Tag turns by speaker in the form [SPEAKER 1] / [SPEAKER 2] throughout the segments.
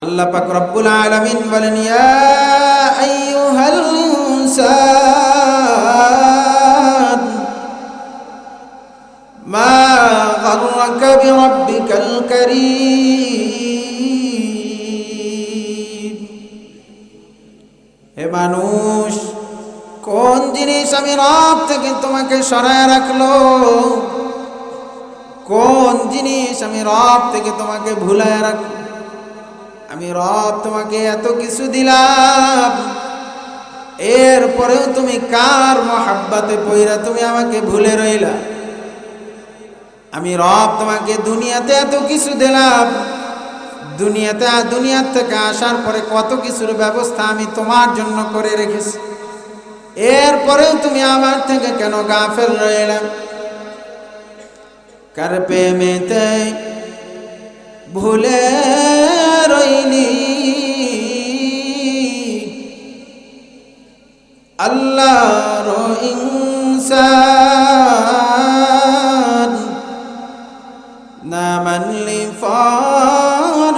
[SPEAKER 1] আল্লাহ পাক রব্বুল আলামিন বলেন, ইয়া আইয়ুহাল ইনসান মা গাররাকা বিরাব্বিকাল কারীম। হে মানুষ, কোন জিনিস আমি রব থেকে তোমাকে সরায় রাখলো? কোন জিনিস আমি রব থেকে তোমাকে ভুলায় রাখলো? আমি রব তোমাকে এত কিছু দিলাম, এরপরেও তুমি কার মহাব্বতে পইরা তুমি আমাকে ভুলে রইলা? আমি রব তোমাকে দুনিয়াতে এত কিছু দিলাম, দুনিয়ার থেকে আসার পরে কত কিছুর ব্যবস্থা আমি তোমার জন্য করে রেখেছি, এরপরেও তুমি আমার থেকে কেন গাফেল রইলা? কার প্রেমেতে ভুলে রইলি আল্লাহর ইনসান, না মানলি ফরমান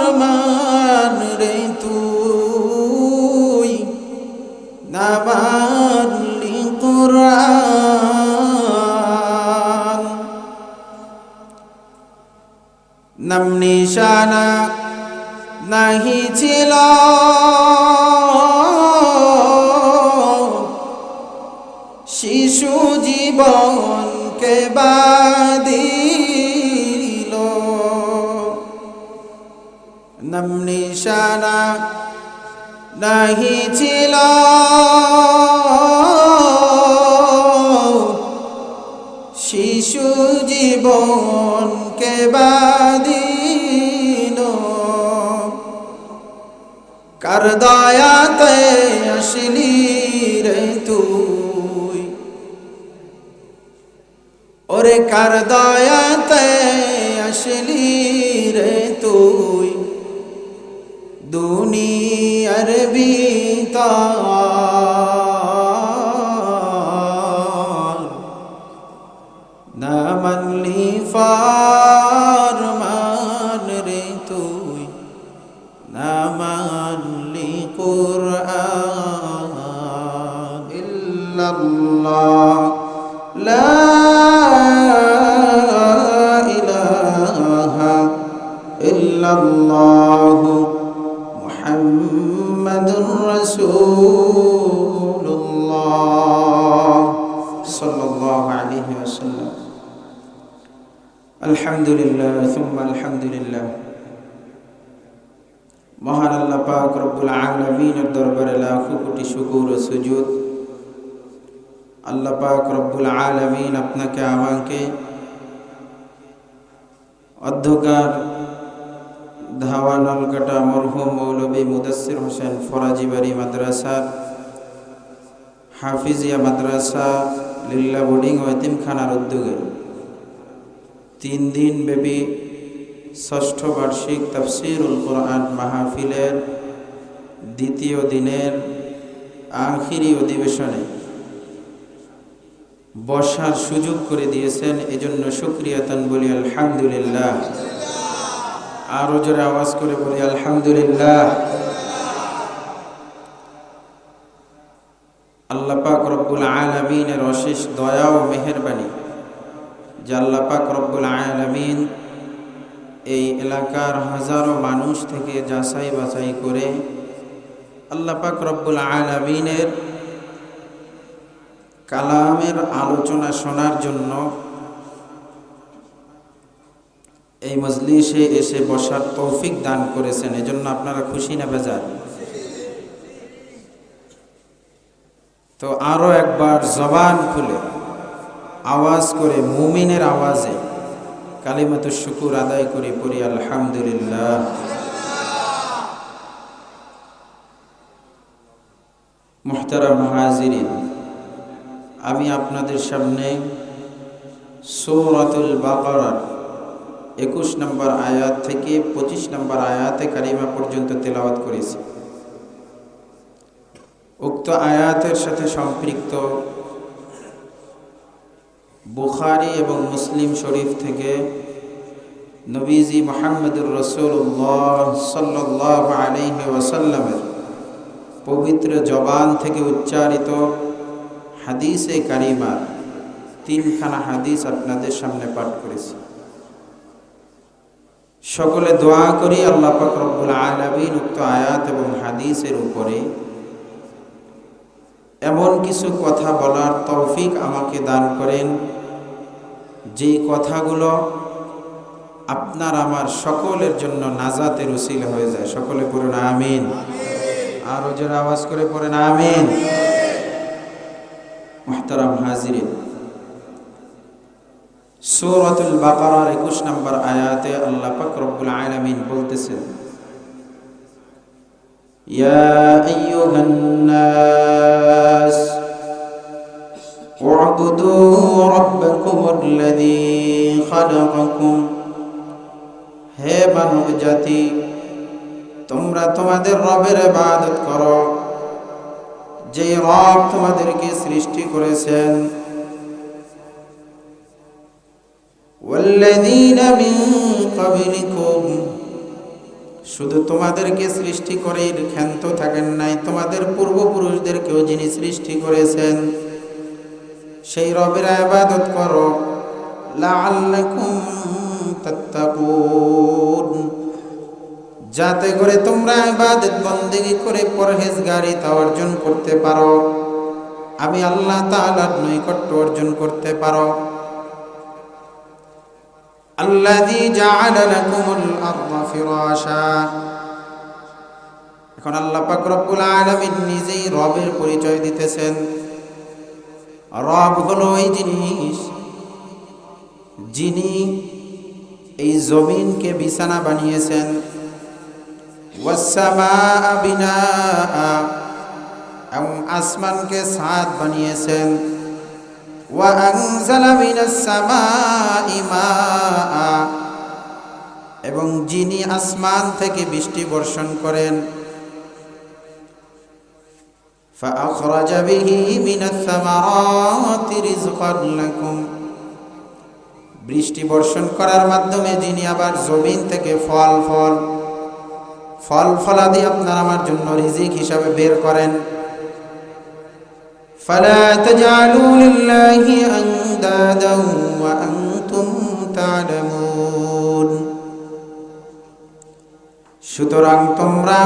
[SPEAKER 1] রে তুই, না মানলি কুরআন। নাম নিশানা নাহি ছিল শিশু জীবনকে বাঁধিল, নাম নিশানা নাহি ছিল শিশু জীবনকে বাঁধিল। কার দয়াতে আসলি রে তুই, ওরে কার দয়াতে আসলি রে তুই, দুনিয়ার ভিতর না মানলি ফরমান রে তুই, না মানলি কুরআন। ইল্লাল্লাহ লা ইলাহা ইল্লাল্লাহু মুহাম্মাদুর রাসূলুল্লাহ সাল্লাল্লাহু আলাইহি ওয়াসাল্লাম। আলহামদুলিল্লাহ সুম্মা আলহামদুলিল্লাহ। মহান আল্লাহ পাক রব্বুল আলামিনের দরবারে লাখো কোটি শুকর ও সুজুদ। আল্লাহ পাক রব্বুল আলামিন আপনাকে আমাকে অধ্যকার ধাওয়া নলকাটা মরহুম মৌলভী মুদাসসির হোসেন ফরাজি বাড়ি মাদ্রাসার হাফিজিয়া মাদ্রাসা লিল্লা বোর্ডিং ও এতিমখানার উদ্যোগে 3 দিন ব্যাপী ষষ্ঠ বার্ষিক তাফসীরুল কোরআন মাহফিলের দ্বিতীয় দিনের আখিরি অধিবেশনে বসার সুযোগ করে দিয়েছেন, এজন্য শুকরিয়াতান বলি আলহামদুলিল্লাহ। আরো জোরে আওয়াজ করে বলি আলহামদুলিল্লাহ। আল্লাহ পাক রব্বুল আলামিনের অশেষ দয়া ও মেহেরবানি যে আল্লাহ পাক রব্বুল আলামিন এই এলাকার হাজারো মানুষ থেকে যাচাই বাছাই করে আল্লাহ পাক রব্বুল আলামিনের কালামের আলোচনা শোনার জন্য এই মজলিসে এসে বসার তৌফিক দান করেছেন, এজন্য আপনারা খুশি না বেজার? তো আরো একবার জবান খুলে আওয়াজ করে মুমিনের আওয়াজে কালিমাতুশ শুকুর আদায় করে পড়ি আলহামদুলিল্লাহ। মুহতারাম হাজিরিন, আমি আপনাদের সামনে সূরাতুল বাকারার 21 নম্বর আয়াত থেকে 25 নম্বর আয়াতে কারিমা পর্যন্ত তেলাওয়াত করেছি। উক্ত আয়াতের সাথে সম্পৃক্ত বুখারী এবং মুসলিম শরীফ থেকে নবীজি মুহাম্মদুর রাসূলুল্লাহ সাল্লাল্লাহু আলাইহি ওয়াসাল্লামের পবিত্র জবান থেকে উচ্চারিত হাদিসে কারিমার তিনখানা হাদিস আপনাদের সামনে পাঠ করেছি। সকলে দোয়া করি আল্লাহ পাক রব্বুল আলামিন উক্ত আয়াত এবং হাদিসের উপরে এমন কিছু কথা বলার তৌফিক আমাকে দান করেন, যে কথাগুলো আপনার আমার সকলের জন্য নাজাতের উসিলা হয়ে যায়। সকলে পড়েন আমিন। আরো জোরে আওয়াজ করে পড়েন আমিন। মুহতারাম হাজিরিন, সূরাতুল বাকারার 21 নম্বর আয়াতে আল্লাহ পাক রব্বুল আলামিন বলতেছেন, ইয়া আইয়ুহান নাস উ'বুদু রাব্বাকুমুল্লাযী খালাকাকুম, হে মানব জাতি, তোমরা তোমাদের রবের ইবাদত করো, যে রব তোমাদেরকে সৃষ্টি করেছেন। ওয়াল্লাযীনা মিন ক্বাবলিকুম, শুধু তোমাদেরকে সৃষ্টি করে ক্ষান্ত থাকেন নাই, তোমাদের পূর্বপুরুষদেরকেও যিনি সৃষ্টি করেছেন সেই রবের ইবাদত করো, লাআল্লাকুম তাত্তাকুন, যাতে করে তোমরা ইবাদত বন্দেগী করে পরহেজগারিতা অর্জন করতে পারো, আমি আল্লাহ তাআলার নৈকট্য অর্জন করতে পারো। আল্লাযী জাআলা লাকুমুল আরদা ফিরাশা, এখন আল্লাহ পাক রব্বুল আলামিন নিজেই রবের পরিচয় দিতেছেন। রব হলো ওই জিনিস যিনি এই জমিনকে বিছানা বানিয়েছেন, ওয়াস সামাআ বিনাআ, এবং আসমানকে ছাদ বানিয়েছেন, ওয়া আনজালা মিনাস সামাই মাআ, এবং যিনি আসমান থেকে বৃষ্টি বর্ষণ করেন, ফাআখরাজা বিহি মিনাস সামারাতি রিজকান লাকুম, বৃষ্টি বর্ষণ করার মাধ্যমে যিনি আবার জমিন থেকে ফল ফলাদি আপনার আমার জন্য রিজিক হিসাবে বের করেন। ফালা তাজআলু লিল্লাহি আনদাদা ওয়া আনতুম তা'লামুন, সুতরাং তোমরা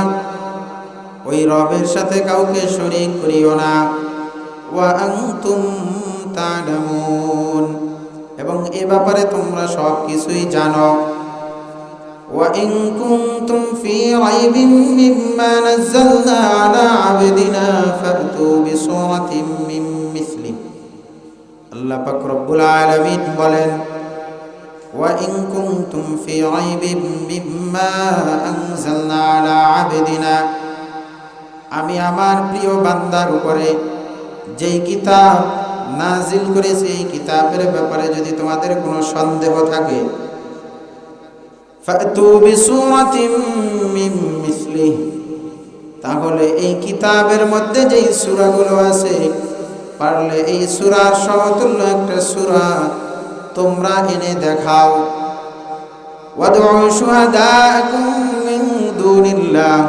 [SPEAKER 1] ওই রবের সাথে কাউকে শরীক করিও না। ওয়া আনতুম তা'লামুন, এবং এ ব্যাপারে তোমরা সব কিছুই জানো। ওয়া ইন কুনতুম ফি রাইবিন মিম্মা নাযালনা আলা আবদিনা ফাতু বিসূরাতিন মিন মিসলি, আল্লাহ পাক রব্বুল আলামিন বলেন, ওয়া ইন কুনতুম ফি রাইবিন মিম্মা আনজালনা আলা আবদিনা, আমি আমার প্রিয় বান্দার উপরে যেই কিতাব নাজিল করেছি এই কিতাবের ব্যাপারে যদি তোমাদের কোনো সন্দেহ থাকে, ফাতু বিসূরাতিন মিন মিসলি, তাহলে এই কিতাবের মধ্যে যেই সূরাগুলো আছে পারলে এই সূরার সমতুল্য একটা সূরা তোমরা এনে দেখাও। ওয়াদউ শুহাদাকুম মিন দুনিল্লাহ,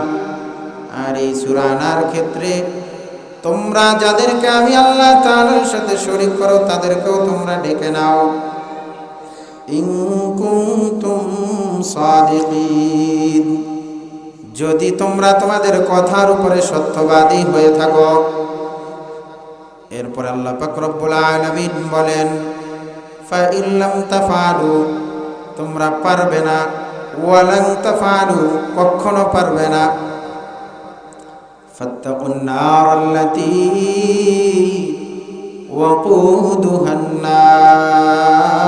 [SPEAKER 1] আর এই সূরা আনার ক্ষেত্রে তোমরা যাদেরকে আমি আল্লাহ তাআলার সাথে শরীক করো তাদেরকেও তোমরা ডেকে নাও। ইন কুনতুম সাদিকিন, যদি তোমরা তোমাদের কথার উপরে সত্যবাদী হয়ে থাকো। এরপর আল্লাহ পাক রব্বুল আলামিন বলেন, ফা ইল্লাম তাফআলু, তোমরা পারবে না, ওয়ালান তাফআলু, কখনো পারবে না। ফাত্তাকুন নারাল্লাতী ওয়াকুদুহান নাস,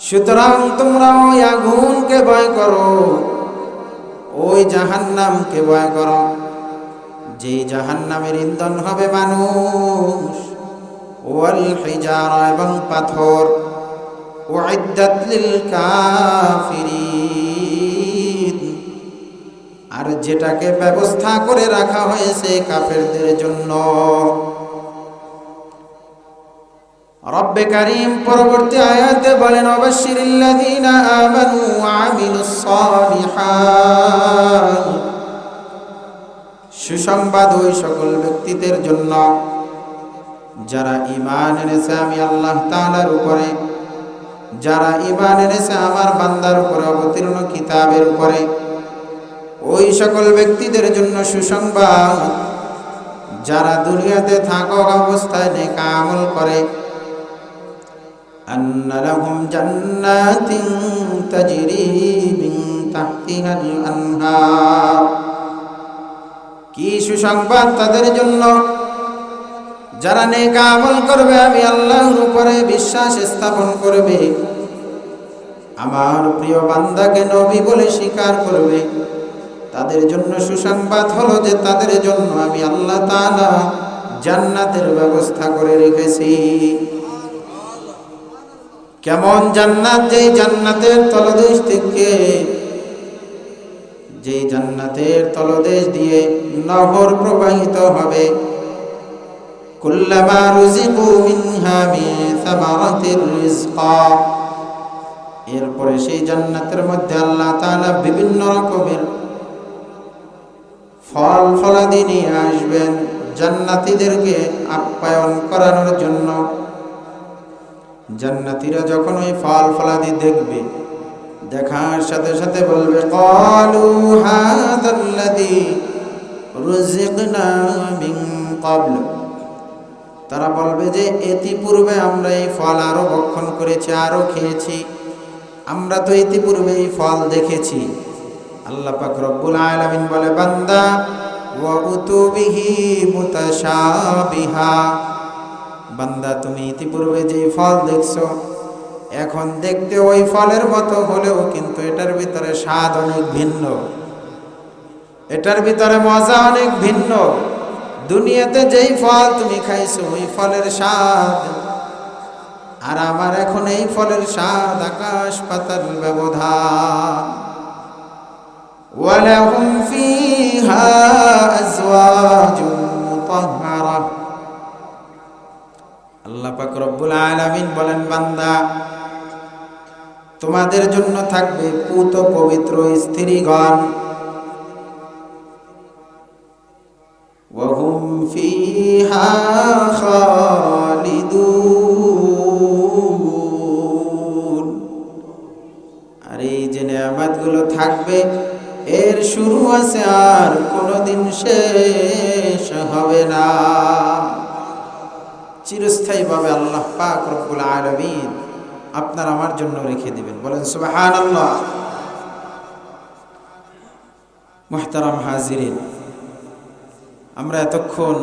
[SPEAKER 1] সুতরাং তোমরা ওই আগুনকে ভয় করো, ওই জাহান্নামকে ভয় করো, যে জাহান্নামের ইন্ধন হবে মানুষ, ওয়াল হিজারা, এবং পাথর, উইদ্দাত লিল কাফিরিন, আর যেটাকে ব্যবস্থা করে রাখা হয়েছে কাফেরদের জন্য। রব্বে কারীম পরবর্তী আয়াতে বলেন অবাশশিরিল্লাযীনা আমানু ওয়া আমিলুস সালিহাত, সুসংবাদ ওই সকল ব্যক্তিদের জন্য যারা ঈমান এনেছে আমি আল্লাহ তাআলার উপরে, যারা ঈমান এনেছে আমার বান্দার উপরে অবতীর্ণ কিতাবের উপরে, ওই সকল ব্যক্তিদের জন্য সুসংবাদ যারা দুনিয়াতে থাকা অবস্থায় নেক আমল করে। আন্না লাহুম জান্নাতিন তাজরি মিন তাহতিহাল আনহার, কি সুসংবাদ তাদের জন্য যারা নেক আমল করবে, আমি আল্লাহর উপরে বিশ্বাস স্থাপন করবে, আমার প্রিয় বান্দাকে নবী বলে স্বীকার করবে, তাদের জন্য সুসংবাদ হলো যে তাদের জন্য আমি আল্লাহ তাআলা জান্নাতের ব্যবস্থা করে রেখেছি। কেমন জান্নাত? যেই জান্নাতের তলদেশ থেকে, যেই জান্নাতের তলদেশ দিয়ে নহর প্রবাহিত হবে। কুল্লামা রুজিকু মিনহা মিন সামারাতির রিজকা, এরপরে সেই জান্নাতের মধ্যে আল্লাহ তাআলা বিভিন্ন রকমের ফল ফলাদি নিয়ে আসবেন জান্নাতীদেরকে আপ্যায়ন করানোর জন্য। জান্নাতীরা যখন ওই ফল ফলাদি দেখবে, দেখার সাথে সাথে বলবে ক্বালু হাযাল্লাযী রুজিকনা মিন ক্বাবল, তারা বলবে যে ইতিপূর্বে আমরা এই ফল আরো ভক্ষণ করেছি, আরো খেয়েছি, আমরা তো ইতিপূর্বে এই ফল দেখেছি। আল্লাহ পাক রব্বুল আলামিন বলে বান্দা ওয়া উতুবিহি মুতাশাবিহা, বান্দা তুমি ইতিপূর্বে যে ফল দেখছো এখন দেখতে ওই ফলের মতো হলেও কিন্তু এটার ভিতরে স্বাদ অনেক ভিন্ন, এটার ভিতরে মজা অনেক ভিন্ন। দুনিয়াতে যেই ফল তুমি খাইছো ওই ফলের স্বাদ আর আমার এখন এই ফলের স্বাদ আকাশ পাতাল ব্যবধান। ওয়ালাহুম ফীহা আজওয়াজুন মুতাহহারা, আল্লাহ পাক রব্বুল আলামিন বলেন বান্দা তোমাদের জন্য থাকবে পুত পবিত্র স্ত্রীগণ। ওয়াহুম ফীহা খালিদুন, আর এই যে নেয়ামতগুলো থাকবে এর শুরু আছে আর কোনোদিন শেষ হবে না। চিরস্থায়ীভাবে আল্লাহ পাক রব্বুল আলামিন আপনার আমার জন্য রেখে দিবেন। বলেন সুবহানাল্লাহ। মুহতারাম হাজিরিন, আমরা এতক্ষণ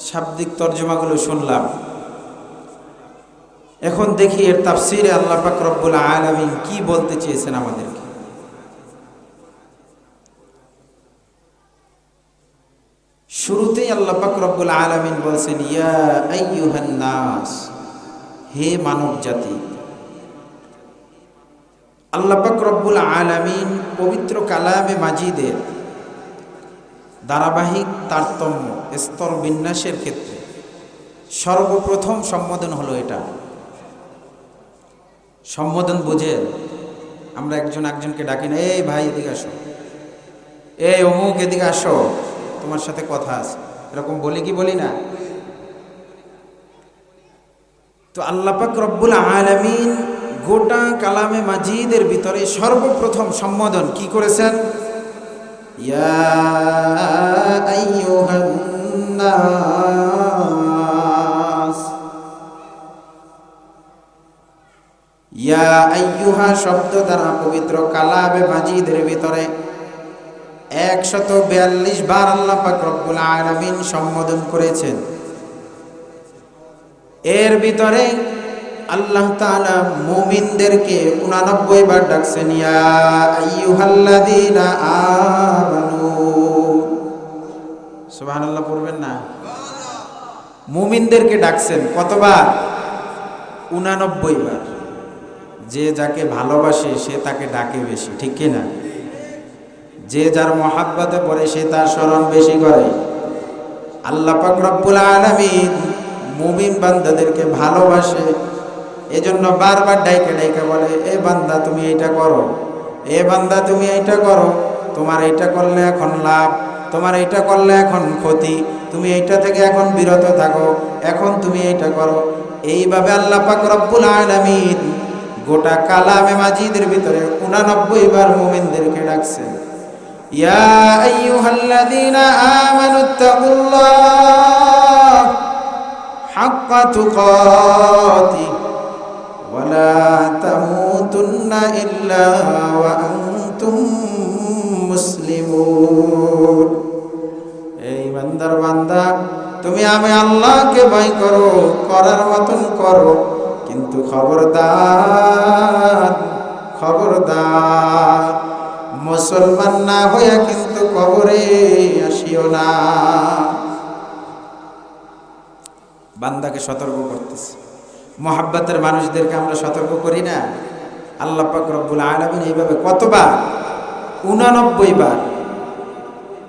[SPEAKER 1] শাব্দিক তর্জমাগুলো শুনলাম, এখন দেখি এর তাফসীরে আল্লাহ পাক রব্বুল আলামিন কি বলতে চেয়েছেন আমাদেরকে। শুরুতেই আল্লাহ পাক রব্বুল আলামিন বলছেন ইয়া আইয়ুহান নাস, হে মানব জাতি। আল্লাহ পাক রব্বুল আলামিন পবিত্র কালামে মাজিদের ধারাবাহিক তারতম্য স্তর বিন্যাসের ক্ষেত্রে সর্বপ্রথম সম্বোধন হলো এটা। সম্বোধন বুঝে আমরা একজন একজনকে ডাকি না, এই ভাই এদিকে আসো, এই অমুক এদিকে আসো, তোমার সাথে কথা আছে, এরকম বলি কি বলি না? তো আল্লাহ পাক রব্বুল আলামিন গোটা কালামে মাজিদের ভিতরে সর্বপ্রথম সম্বোধন কি করেছেন? ইয়া আইয়ুহান নাস। ইয়া আইয়ুহা শব্দ দ্বারা পবিত্র কালামে মাজিদের ভিতরে 142 বার আল্লাহ পাক রব্বুল আলামিন সম্বোধন করেছেন। এর ভিতরে আল্লাহ তাআলা মুমিনদেরকে 89 বার ডাকছেন ইয়া আইয়ুহাল্লাযীনা আমানু। সুবহানাল্লাহ পড়বেন না? মুমিনদেরকে ডাকছেন কতবার? 89 বার। যে যাকে ভালোবাসে সে তাকে ডাকে বেশি, ঠিক কি না? যে যার মহাব্বতে পড়ে সে তার স্মরণ বেশি করে। আল্লাহ পাক রব্বুল আলামিন মুমিন বান্দাদেরকে ভালোবাসে, এজন্য বারবার ডাইকে ডাইকে বলে, এ বান্দা তুমি এইটা করো, এ বান্দা তুমি এইটা করো, তোমার এইটা করলে এখন লাভ, তোমার এইটা করলে এখন ক্ষতি, তুমি এইটা থেকে এখন বিরত থাকো, এখন তুমি এইটা করো। এইভাবে আল্লাহ পাক রব্বুল আলামিন গোটা কালামে মাজিদের ভিতরে 89 বার মুমিনদেরকে ডাকছেন। ইয়া আইয়ুহাল্লাযীনা আমানুত্তাকুল্লাহ হাক্কা তুকাতিহি ওয়া লা তামুতুন্না ইল্লা ওয়া আনতুম মুসলিমুন। এই বান্দার বান্দা, তুমি আমি আল্লাহকে ভয় করো, করার মতন করো, কিন্তু খবরদার খবরদার মুসলমান না হইয়া কিন্তু কবরে আসিও না। বান্দাকে সতর্ক করতেছে। মুহাব্বতের মানুষদেরকে আমরা সতর্ক করি না? আল্লাহ পাক রব্বুল আলামিন এইভাবে কতবার? 89 বার।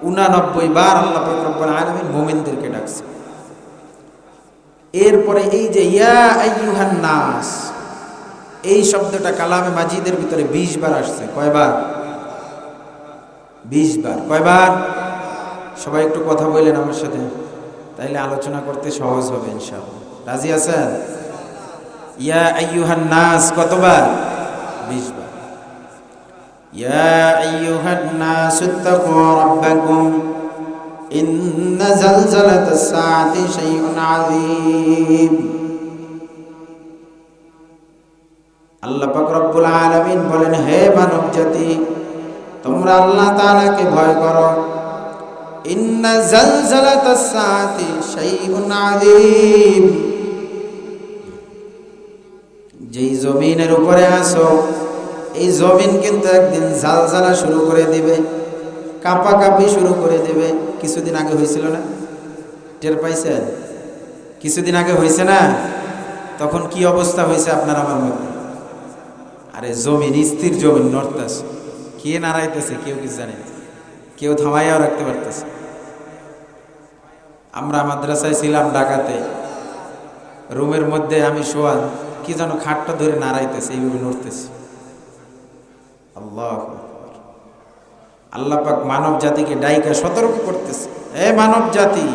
[SPEAKER 1] 89 বার আল্লাহ পাক রব্বুল আলামিন মুমিনদেরকে ডাকছে। এরপরে এই যে ইয়া আইয়ুহান নাস, এই শব্দটা কালামে মাজিদের ভিতরে 20 বার আসছে। কয়বার? 20 বার। কয়বার? সবাই একটু কথা বললেন আমার সাথে, তাইলে আলোচনা করতে সহজ হবে ইনশাআল্লাহ। রাজি আছেন? ইয়া আইয়ুহান নাস কতবার? 20 বার। ইয়া আইয়ুহান নাস ইত্তাকু রাব্বাকুম ইন্না জালজালাতাস সাআতি শাইউন আযীম। আল্লাহ পাক রব্বুল আলামিন বলেন, হে মানব জাতি, তোমরা আল্লাহ তাআলাকে ভয় করো। ইন্না জালজালাতাস সাআতি শাইউন আযীম। যেই জমিনের উপরে আছো, এই জমিন কিন্তু একদিন জালজালা শুরু করে দিবে, কাঁপাকাঁপি শুরু করে দেবে। কিছুদিন আগে হয়েছিল না? টের পাইছেন? কিছুদিন আগে হয়েছে না? তখন কি অবস্থা হয়েছে আপনার আমার মধ্যে? আরে জমিন, স্থির জমিন নড়তেছে, কে নাড়াইতেছে কেউ কিছু জানে না, কেউ থামাইয়াও রাখতে পারতেছে। আমরা মাদ্রাসায় ছিলাম ঢাকাতে, রুমের মধ্যে আমি শোয়া, কি যেন খাটটা ধরে নাড়াইতেছে, এইভাবে নড়তেছে। আল্লাহু আকবার। আল্লাহ পাক মানব জাতিকে ডাইকা সতর্ক করতেছে, এ মানব জাতি,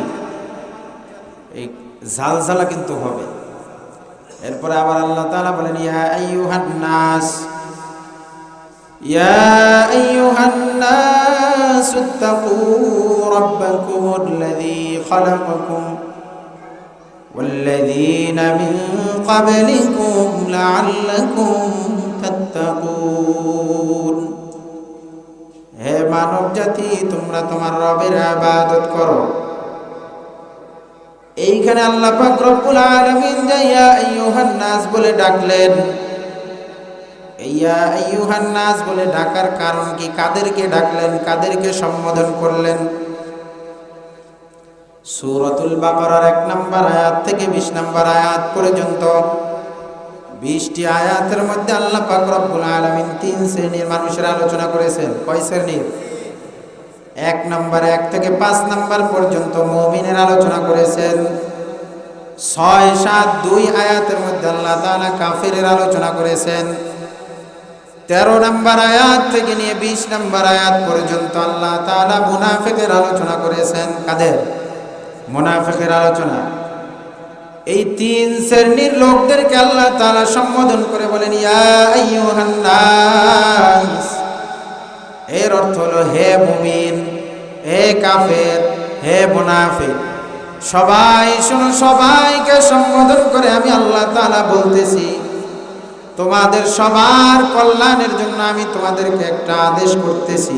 [SPEAKER 1] এই জালজালা কিন্তু হবে। এরপরে আবার আল্লাহ তাআলা বলেন, ইয়া আইয়ুহান নাস, ইয়া আইয়ুহান নাস ইত্তাকু রাব্বাকুমুল্লাযী খালাকাকুম ওয়াল্লাযীনা মিন ক্বাবলিকুম লাআল্লাকুম তাত্তাকুন। হে মানব জাতি, তোমরা তোমার রবের ইবাদত করো। এইখানে আল্লাহ পাক রব্বুল আলামিন ইয়া আইয়ুহান নাস বলে ডাকলেন। ইয়া আইয়ুহান নাস বলে ডাকার কারণ কি? কাদেরকে ডাকলেন, কাদেরকে সম্বোধন করলেন? সূরাতুল বাকারার 1 নম্বর আয়াত থেকে 20 নম্বর আয়াত পর্যন্ত 20টি আয়াতের মধ্যে আল্লাহ পাক রব্বুল আলামিন 3 শ্রেণীর মানুষের আলোচনা করেছেন। কয় শ্রেণীর? 1 নম্বর 1 থেকে 5 নম্বর পর্যন্ত মুমিনের আলোচনা করেছেন। 6, 7, 2 আয়াতের মধ্যে আল্লাহ তাআলা কাফিরের আলোচনা করেছেন। 13 নম্বর আয়াত থেকে নিয়ে 20 নম্বর আয়াত পর্যন্ত আল্লাহ তাআলা মুনাফিকের আলোচনা করেছেন। কাদের? মুনাফিকের আলোচনা। এই 3 শ্রেণীর লোকদেরকে আল্লাহ তাআলা সম্বোধন করে বলেন, ইয়া আইয়ুহান নাস। এর অর্থ হলো, হে মুমিন, হে কাফের, হে মুনাফিক, সবাই শোনো, সবাইকে সম্বোধন করে আমি আল্লাহ তাআলা বলতেছি, তোমাদের সবার কল্যাণের জন্য আমি তোমাদেরকে একটা আদেশ করতেছি।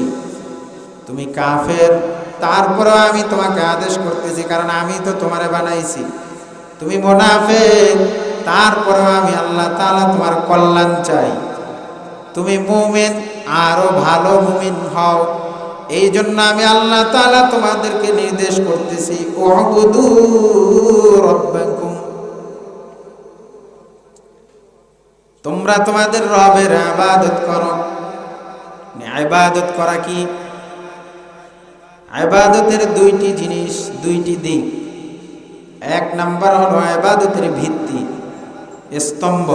[SPEAKER 1] তুমি কাফের, তারপরেও আমি তোমাকে আদেশ করতেছি, কারণ আমি তো তোমারে বানাইছি। তুমি মুনাফিক, তারপরেও আমি আল্লাহ তাআলা তোমার কল্যাণ চাই। তুমি মুমিন, আরো ভালো মুমিন হও। এই জন্য আমি আল্লাহ তাআলা তোমাদেরকে নির্দেশ করতেছি, উবুদু রাব্বাকুম, তোমরা তোমাদের রবের ইবাদত করো। ইবাদত করা কি? ইবাদতের 2টি জিনিস, 2টি দিক। এক নাম্বার হলো ইবাদতের ভিত্তি, স্তম্ভ।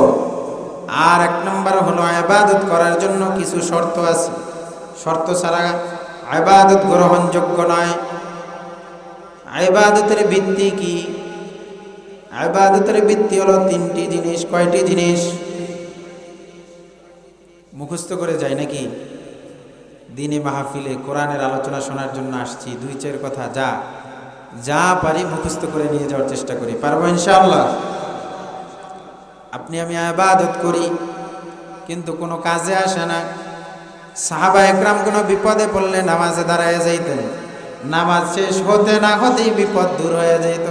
[SPEAKER 1] আর এক নাম্বার হলো ইবাদত করার জন্য কিছু শর্ত আছে, শর্ত ছাড়া ইবাদত গ্রহণযোগ্য নয়। ইবাদতের ভিত্তি কি? ইবাদতের ভিত্তি হলো তিনটি জিনিস। কয়টি জিনিস? মুখস্থ করে যাই নাকি? দিনে মাহফিলে কোরআনের আলোচনা শোনার জন্য আসছি, দুই চার কথা যা পারি মুখস্থ করে নিয়ে যাওয়ার চেষ্টা করি। পারবো ইনশাআল্লাহ? আপনি আমি ইবাদত করি কিন্তু কোনো কাজে আসে না। সাহাবা একরাম কোনো বিপদে পড়লে নামাজে দাঁড়ায় যাইতেন, নামাজ শেষ হতে না হতেই বিপদ দূর হয়ে যেত।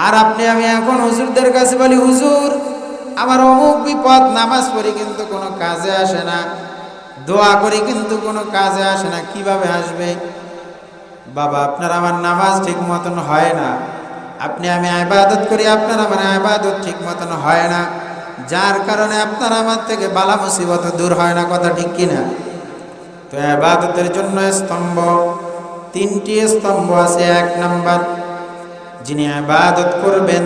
[SPEAKER 1] আর আপনি আমি এখন হুজুরদের কাছে বলি, হুজুর আমার অমুক বিপদ, নামাজ পড়ি কিন্তু কোনো কাজে আসে না, দোয়া করি কিন্তু কোনো কাজে আসে না। কিভাবে আসবে? বাবা, আপনার আমার নামাজ ঠিক মতন হয় না, আপনি আমি ইবাদত করি, আপনার আমার ইবাদত ঠিক মতন হয় না, যার কারণে আপনার আমার থেকে বালা মুসিবত দূর হয় না। কথা ঠিক কিনা? তো ইবাদতের জন্য স্তম্ভ, তিনটি স্তম্ভ আছে। এক নাম্বার, যিনি ইবাদত করবেন,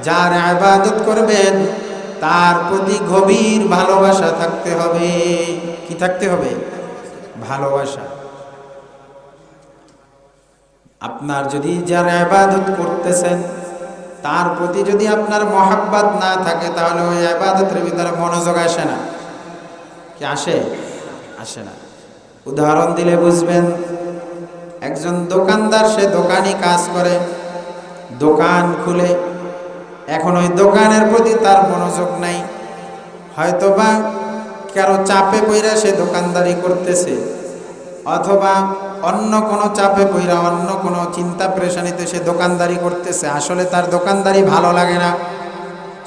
[SPEAKER 1] যার ইবাদত করবেন তার প্রতি গভীর ভালোবাসা থাকতে হবে। কি থাকতে হবে? ভালোবাসা। আপনার যদি যার ইবাদত করতেছেন তার প্রতি যদি আপনার মহাব্বত না থাকে, তাহলে ওই ইবাদতের ভিতরে মনোযোগ আসে না। কি আসে? আসে না। উদাহরণ দিলে বুঝবেন। একজন দোকানদার, সে দোকানি কাজ করে, দোকান খুলে, এখন ওই দোকানের প্রতি তার মনোযোগ নাই, হয়তোবা কারো চাপে পইরা সে দোকানদারি করতেছে, অথবা অন্য কোনো চাপে পইরা অন্য কোনো চিন্তা পেরেশানিতে সে দোকানদারি করতেছে। আসলে তার দোকানদারি ভালো লাগে না,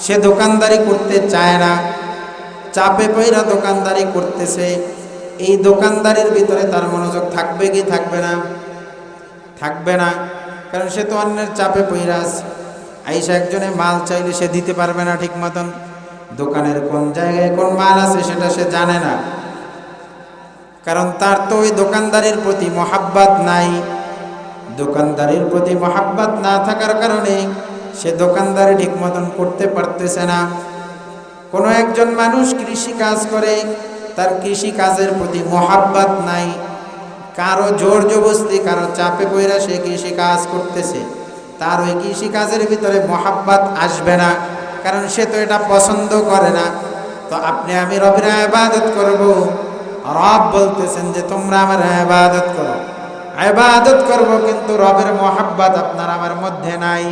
[SPEAKER 1] সে দোকানদারি করতে চায় না, চাপে পইরা দোকানদারি করতেছে। এই দোকানদারির ভিতরে তার মনোযোগ থাকবে কি থাকবে না? থাকবে না, কারণ সে তো অন্যের চাপে পইরা আছে। আইসা একজনে মাল চাইলে সে দিতে পারবে না ঠিক মতন, দোকানের কোন জায়গায় কোন মাল আছে সেটা সে জানে না, কারণ তার তো ওই দোকানদারির প্রতি মহাব্বত নাই। দোকানদারির প্রতি মহাব্বত না থাকার কারণে সে দোকানদারি ঠিক মতন করতে পারতেছে না। কোনো একজন মানুষ কৃষি কাজ করে, তার কৃষি কাজের প্রতি মহাব্বত নাই, কারো জোর জবরদস্তি, কারো চাপে পইরা সে কৃষি কাজ করতেছে, তার ওই কৃষি কাজের ভিতরে মহাব্বত আসবে না, কারণ সে তো এটা পছন্দ করে না। তো আপনি আমি রবের ইবাদত করব, রব বলতেছেন যে তোমরা আমার ইবাদত করো, ইবাদত করব, কিন্তু রবের মহাব্বত আপনার আমার মধ্যে নাই,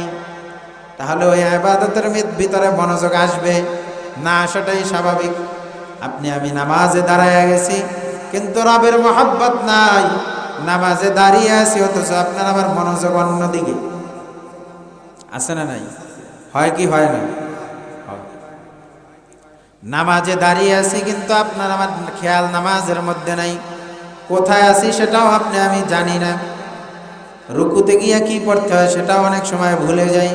[SPEAKER 1] তাহলে ওই ইবাদতের ভিতরে মনোযোগ আসবে না? আসাটাই স্বাভাবিক। আপনি আমি নামাজে দাঁড়ায় গেছি কিন্তু রবের মহাব্বত নাই, নামাজে দাঁড়িয়ে আছি অথচ আপনার আমার মনোযোগ অন্যদিকে। আছে না নাই? হয় কি হয় না? নামাজে দাঁড়িয়ে আছি কিন্তু আপনার আমার খেয়াল নামাজের মধ্যে নাই, কোথায় আছি সেটাও আপনি আমি জানি না, রুকুতে গিয়া কি পড়তে হয় সেটাও অনেক সময় ভুলে যাই,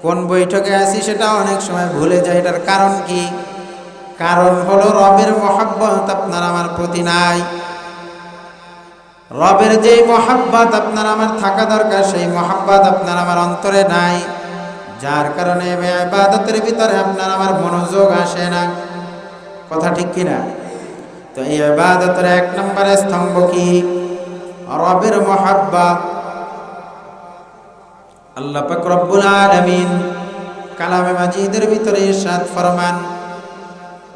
[SPEAKER 1] কোন বৈঠকে আছি সেটাও অনেক সময় ভুলে যাই। এটার কারণ কি? কারণ হলো রবের মহাব্বত আপনার আমার প্রতি নাই। রবের যেই মহাব্বত আপনার আমার থাকা দরকার, সেই মহাব্বত আপনার আমার অন্তরে নাই, যার কারণে ইবাদতের ভিতরে আপনার আমার মনোযোগ আসে না। কথা ঠিক কিনা? তো এই ইবাদতের এক নম্বরে স্তম্ভ কি? রবের মহাব্বত। আল্লাহ পাক রব্বুল আলামিন কালামে মাজিদের ভিতরে ইরশাদ ফরমান,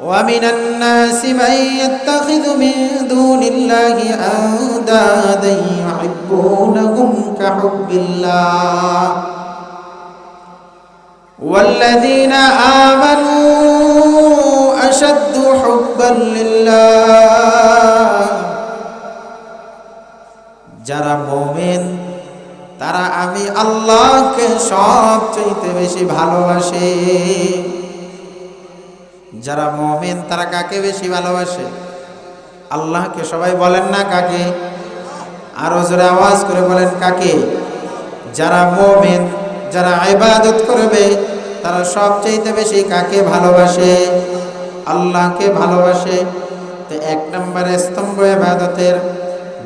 [SPEAKER 1] ওয়া মিনান নাসি মান ইয়াত্তাখিযু মিন দুনিল্লাহি আনদাদান ইউহিব্বুনাহুম কাহুব্বিল্লাহ ওয়াল্লাযীনা আমানু আশাদ্দু হুব্বান লিল্লাহ। যারা মুমিন তারা আমি আল্লাহকে সবচেয়ে বেশি ভালোবাসে। যারা মুমিন তারা কাকে বেশি ভালোবাসে? আল্লাহকে। সবাই বলেন না কাকে? আরো জোরে আওয়াজ করে বলেন কাকে? যারা মুমিন, যারা ইবাদত করবে তারা সবচেয়ে বেশি কাকে ভালোবাসে? আল্লাহকে ভালোবাসে। তো এক নম্বরে স্তম্ভ ইবাদতের,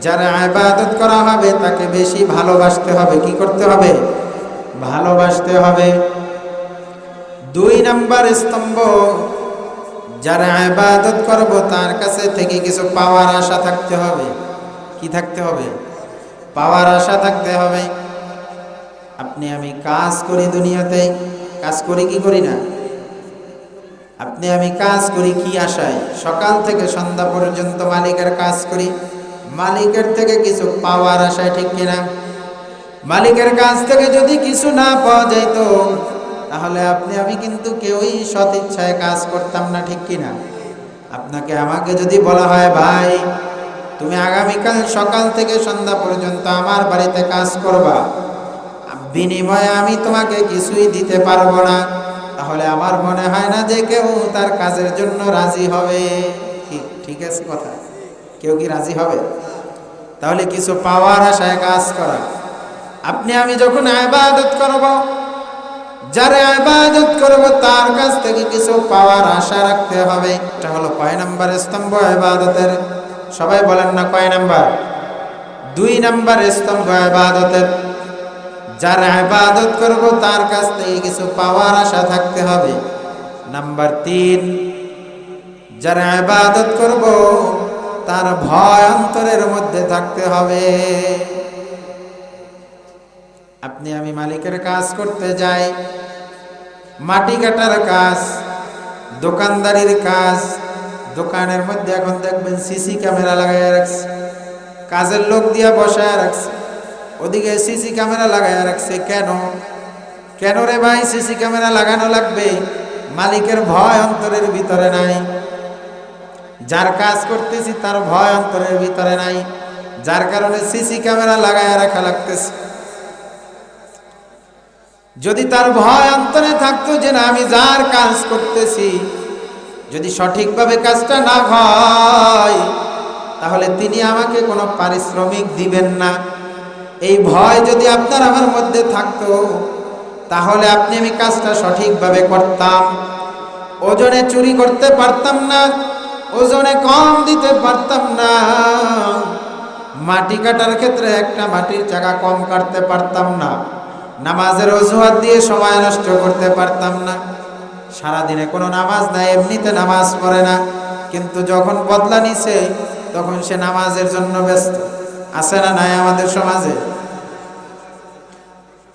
[SPEAKER 1] যারা ইবাদত করা হবে তাকে বেশি ভালোবাসতে হবে। কি করতে হবে? ভালোবাসতে হবে। 2 নাম্বার স্তম্ভ, যারা ইবাদত করব তার কাছে থেকে কিছু পাওয়ার আশা থাকতে হবে। কি থাকতে হবে? পাওয়ার আশা থাকতে হবে। আপনি আমি কাজ করি দুনিয়াতে, কাজ করি কি করি না? আপনি আমি কাজ করি কি আশায়? সকাল থেকে সন্ধ্যা পর্যন্ত মালিকের কাজ করি, মালিকের থেকে কিছু পাওয়ার আশায়, ঠিক কিনা? মালিকের কাছ থেকে যদি কিছু না পাওয়া যেত তাহলে আপনি আমি কিন্তু কেউই সৎ ইচ্ছায় কাজ করতাম না, ঠিক কিনা? আপনাকে আমাকে যদি বলা হয়, ভাই তুমি আগামীকাল সকাল থেকে সন্ধ্যা পর্যন্ত আমার বাড়িতে কাজ করবা, বিনিময়ে আমি তোমাকে কিছুই দিতে পারবো না, তাহলে আমার মনে হয় না যে কেউ তার কাজের জন্য রাজি হবে। ঠিক আছে কথা? কেউ কি রাজি হবে? তাহলে কিছু পাওয়ার আশায় কাজ করা। আপনি আমি যখন ইবাদত করব, যারা ইবাদত করব তার কাছ থেকে কিছু পাওয়ার আশা রাখতে হবে। এটা হলো কয় নাম্বার স্তম্ভ ইবাদতের? সবাই বলেন না কয় নাম্বার? 2 নাম্বার স্তম্ভ ইবাদতের। যারা ইবাদত করব তার কাছ থেকে কিছু পাওয়ার আশা থাকতে হবে। নাম্বার 3, যারা ইবাদত করব তার ভয় অন্তরের মধ্যে থাকতে হবে। আপনি আমি মালিকের কাজ করতে যাই, মাটি কাটার কাজ, দোকানদারির কাজ, দোকানের মধ্যে এখন দেখবেন সিসি ক্যামেরা লাগাইয়া রাখছে, কাজের লোক দিয়া বসায় রাখছে, ওদিকে সিসি ক্যামেরা লাগাইয়া রাখছে। কেন? কেন রে ভাই সিসি ক্যামেরা লাগানো লাগবে? মালিকের ভয় অন্তরের ভিতরে নাই। যার কাজ করতেছি তার ভয় অন্তরের ভিতরে নাই, যার কারণে সিসি ক্যামেরা লাগাইয়া রাখা লাগতেছে। যদি তার ভয় অন্তরে থাকতো যে না আমি যার কাজ করতেছি যদি সঠিকভাবে কাজটা না হয় তাহলে তিনি আমাকে কোনো পারিশ্রমিক দিবেন না, এই ভয় যদি আপনার আমার মধ্যে থাকতো তাহলে আপনি আমি কাজটা সঠিকভাবে করতাম। ওজনে চুরি করতে পারতাম না, ওজনে কম দিতে পারতাম না, মাটি কাটার ক্ষেত্রে একটা মাটির চাকা কম কাটতে পারতাম না, নামাজের অজুহাত দিয়ে সময় নষ্ট করতে পারতাম না। সারাদিনে কোনো নামাজ নাই, এমনিতে নামাজ পড়ে না, কিন্তু যখন বদলা নিছে তখন সে নামাজের জন্য ব্যস্ত। আছে না নাই আমাদের সমাজে?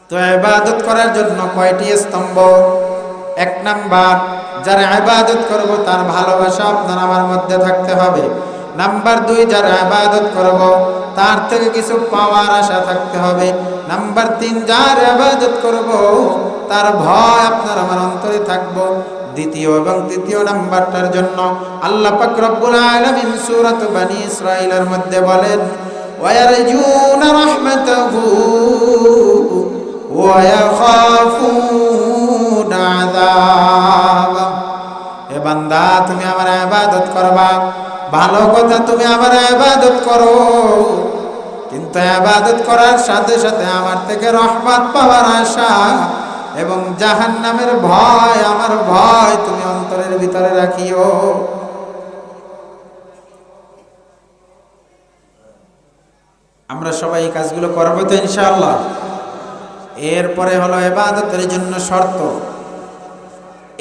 [SPEAKER 1] তো ইবাদত করার জন্য কয়টি স্তম্ভ? 1 নাম্বার, যারা ইবাদত করব তার ভালোবাসা আপনার আমার মধ্যে থাকতে হবে। নাম্বার 2, যারা ইবাদত করব তার থেকে কিছু পাওয়ার আশা থাকতে হবে। নাম্বার 3, যার ইবাদত করব তার ভয় আপনার আমার অন্তরে থাকবো। দ্বিতীয় এবং তৃতীয় নাম্বারটার জন্য আল্লাহ পাক রব্বুল আলামিন সূরাত বনী ইসরাঈলের মধ্যে বলেন, ওয়ায়ারজুনা রাহমাতাহু ওয়া ইয়াখাফুনা আযাব। হে বান্দা তুমি আমার ইবাদত করবা, ভালো কথা তুমি আমার ইবাদত করো, কিন্তু ইবাদত করার সাথে সাথে আমার থেকে রহমত পাওয়ার আশা এবং জাহান্নামের ভয়, আমার ভয় তুমি অন্তরের ভিতরে রাখিও। আমরা সবাই এই কাজগুলো করব তো ইনশাআল্লাহ। এরপরে হলো ইবাদতের জন্য শর্ত।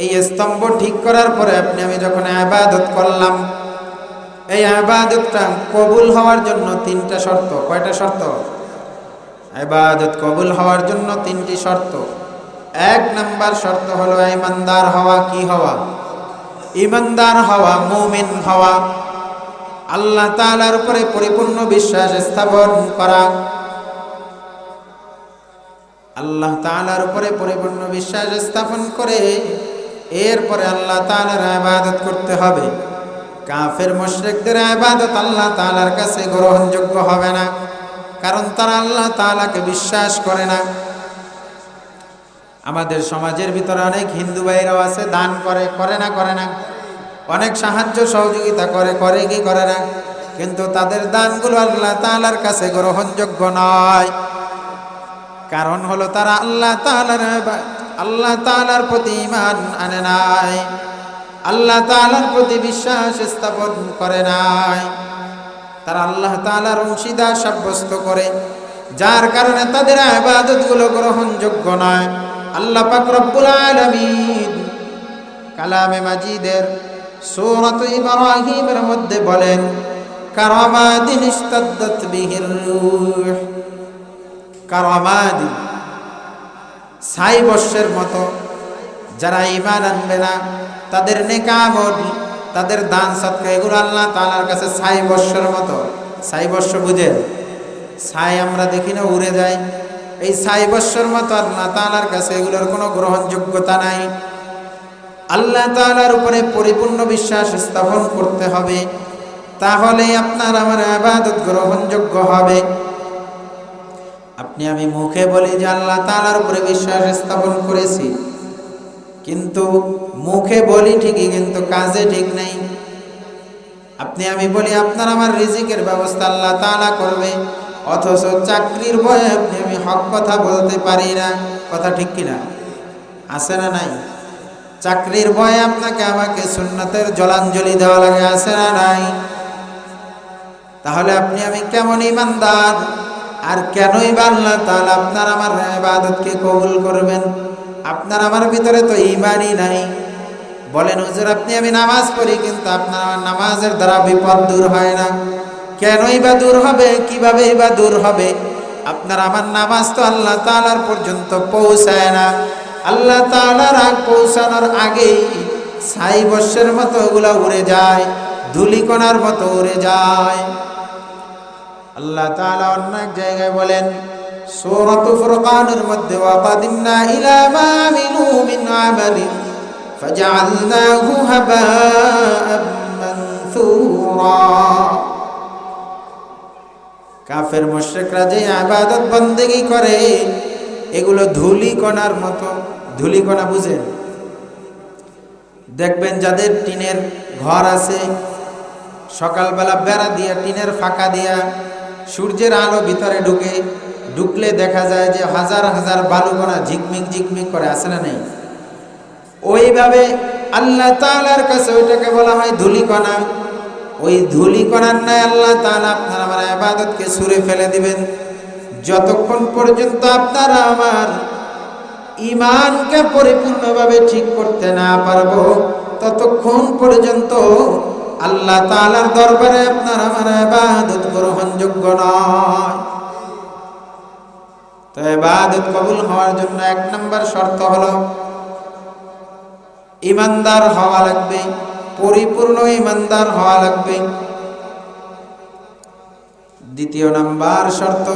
[SPEAKER 1] এই স্তম্ভ ঠিক করার পরে আপনি আমি যখন ইবাদত করলাম, এই ইবাদতটা কবুল হওয়ার জন্য 3টা শর্ত। কয়টা শর্ত? ইবাদত কবুল হওয়ার জন্য 3টি শর্ত। 1 নাম্বার শর্ত হলো ঈমানদার হওয়া। কি হওয়া? ঈমানদার হওয়া, মুমিন হওয়া, আল্লাহ তাআলার উপরে পরিপূর্ণ বিশ্বাস স্থাপন করা। আল্লাহ তাআলার উপরে পরিপূর্ণ বিশ্বাস স্থাপন করে এরপরে আল্লাহ তাআলার ইবাদত করতে হবে। কাফের মুশরিকদের ইবাদত আল্লাহ তাআলার কাছে গ্রহণযোগ্য হবে না, কারণ তারা আল্লাহ তাআলাকে বিশ্বাস করে না। আমাদের সমাজের ভিতরে অনেক হিন্দু ভাইরাও আছে, দান করে, করে না? অনেক সাহায্য সহযোগিতা করে কি করে না? কিন্তু তাদের দানগুলো আল্লাহ তাআলার কাছে গ্রহণযোগ্য নয়। কারণ হলো তারা আল্লাহ তাআলার প্রতি ঈমান আনে নাই, আল্লাহ তাআলার প্রতি বিশ্বাস স্থাপন করে নাই। তারা আল্লাহ তাআলার অংশীদার সাব্যস্ত করে যার কারণে তাদের ইবাদতগুলো গ্রহণযোগ্য নয়। আল্লাহ পাক রব্বুল আলামিন কালামে মাজিদের সূরাত ইব্রাহিমের মধ্যে বলেন, কারামাদিন ইস্তাদ্দাত বিহির রূহ, কারামাদিন ছাই বর্ষের মতো যারা ঈমান আনবে না, তাদের নেক আমল, তাদের দান সদকা, এগুলো আল্লাহ তাআলার কাছে ছাই বর্ষের মতো। ছাই বর্ষ বুঝেন? ছাই আমরা দেখি না, উড়ে যায়। এই ছাই বর্ষের মতো আল্লাহ তাআলার কাছে এগুলোর কোনো গ্রহণযোগ্যতা নাই। আল্লাহ তাআলার উপরে পরিপূর্ণ বিশ্বাস স্থাপন করতে হবে, তাহলে আপনার আমার ইবাদত গ্রহণযোগ্য হবে। আপনি আমি মুখে বলি যে আল্লাহ তাআলার উপরে বিশ্বাস স্থাপন করেছি, কিন্তু মুখে বলি ঠিকই, কিন্তু কাজে ঠিক নেই। আপনি আমি বলি আপনার আমার রিজিকের ব্যবস্থা আল্লাহ তাআলা করবে, অথচ চাকরির ভয়ে আপনি আমি হক কথা বলতে পারি না। কথা ঠিক কিনা? আছে না নাই? চাকরির ভয়ে আপনাকে আমাকে সুন্নাতের জলাঞ্জলি দেওয়া লাগে, আছে না নাই? তাহলে আপনি আমি কেমন ঈমানদার, আর কেনই বা আল্লাহ তাআলা আপনার আমার ইবাদতকে কবুল করবেন? আপনার আমার ভিতরে তো ঈমানই নাই। বলেন হুজুর আপনি আমি নামাজ পড়ি, কিন্তু আপনার আমার নামাজের দ্বারা বিপদ দূর হয় না। কেনই বা দূর হবে? কিভাবেই বা দূর হবে? আপনার আমার নামাজ তো আল্লাহ তাআলার পর্যন্ত পৌঁছায় না। আল্লাহ তাআলার পৌঁছানোর আগেই ছাই বর্ষের মতো ওগুলা উড়ে যায়, ধূলিকণার মতো উড়ে যায়। আল্লাহ তাআলা অন্য এক জায়গায় বলেন, সূরাতুল ফুরকানের মধ্যে, ওয়াকাদিমনা ইলা মা আমিলু মিন আমালিন ফাজআলনাহু হাবাআন মানসুরা। কাফের মুশরিকরা যে ইবাদত বন্দেগী করে, এগুলো ধূলিকণার মতো। ধূলিকণা বুঝেন? দেখবেন যাদের টিনের ঘর আছে, সকালবেলা বেড়া দিয়া, টিনের ফাঁকা দিয়া সূর্যের আলো ভিতরে ঢুকলে দেখা যায় যে হাজার হাজার বালুকণা ঝিকমিক ঝিকমিক করে, আছে না নেই? ওইভাবে আল্লাহ তাআলার কাছে ওইটাকে বলা হয় ধূলিকণা। ওই ধূলিকণার ন্যায় আল্লাহ তাআলা আপনার আমার ইবাদতকে ছুঁড়ে ফেলে দিবেন। যতক্ষণ পর্যন্ত আপনারা আমার ঈমানকে পরিপূর্ণভাবে ঠিক করতে না পারবো, ততক্ষণ পর্যন্ত আল্লাহ তাআলার দরবারে আপনার আমার ইবাদত গ্রহণযোগ্য নয়। তো ইবাদত কবুল হওয়ার জন্য এক নম্বর শর্ত হলো ঈমানদার হওয়া লাগবে, পরিপূর্ণ ঈমানদার হওয়া লাগবে। দ্বিতীয় নাম্বার শর্ত,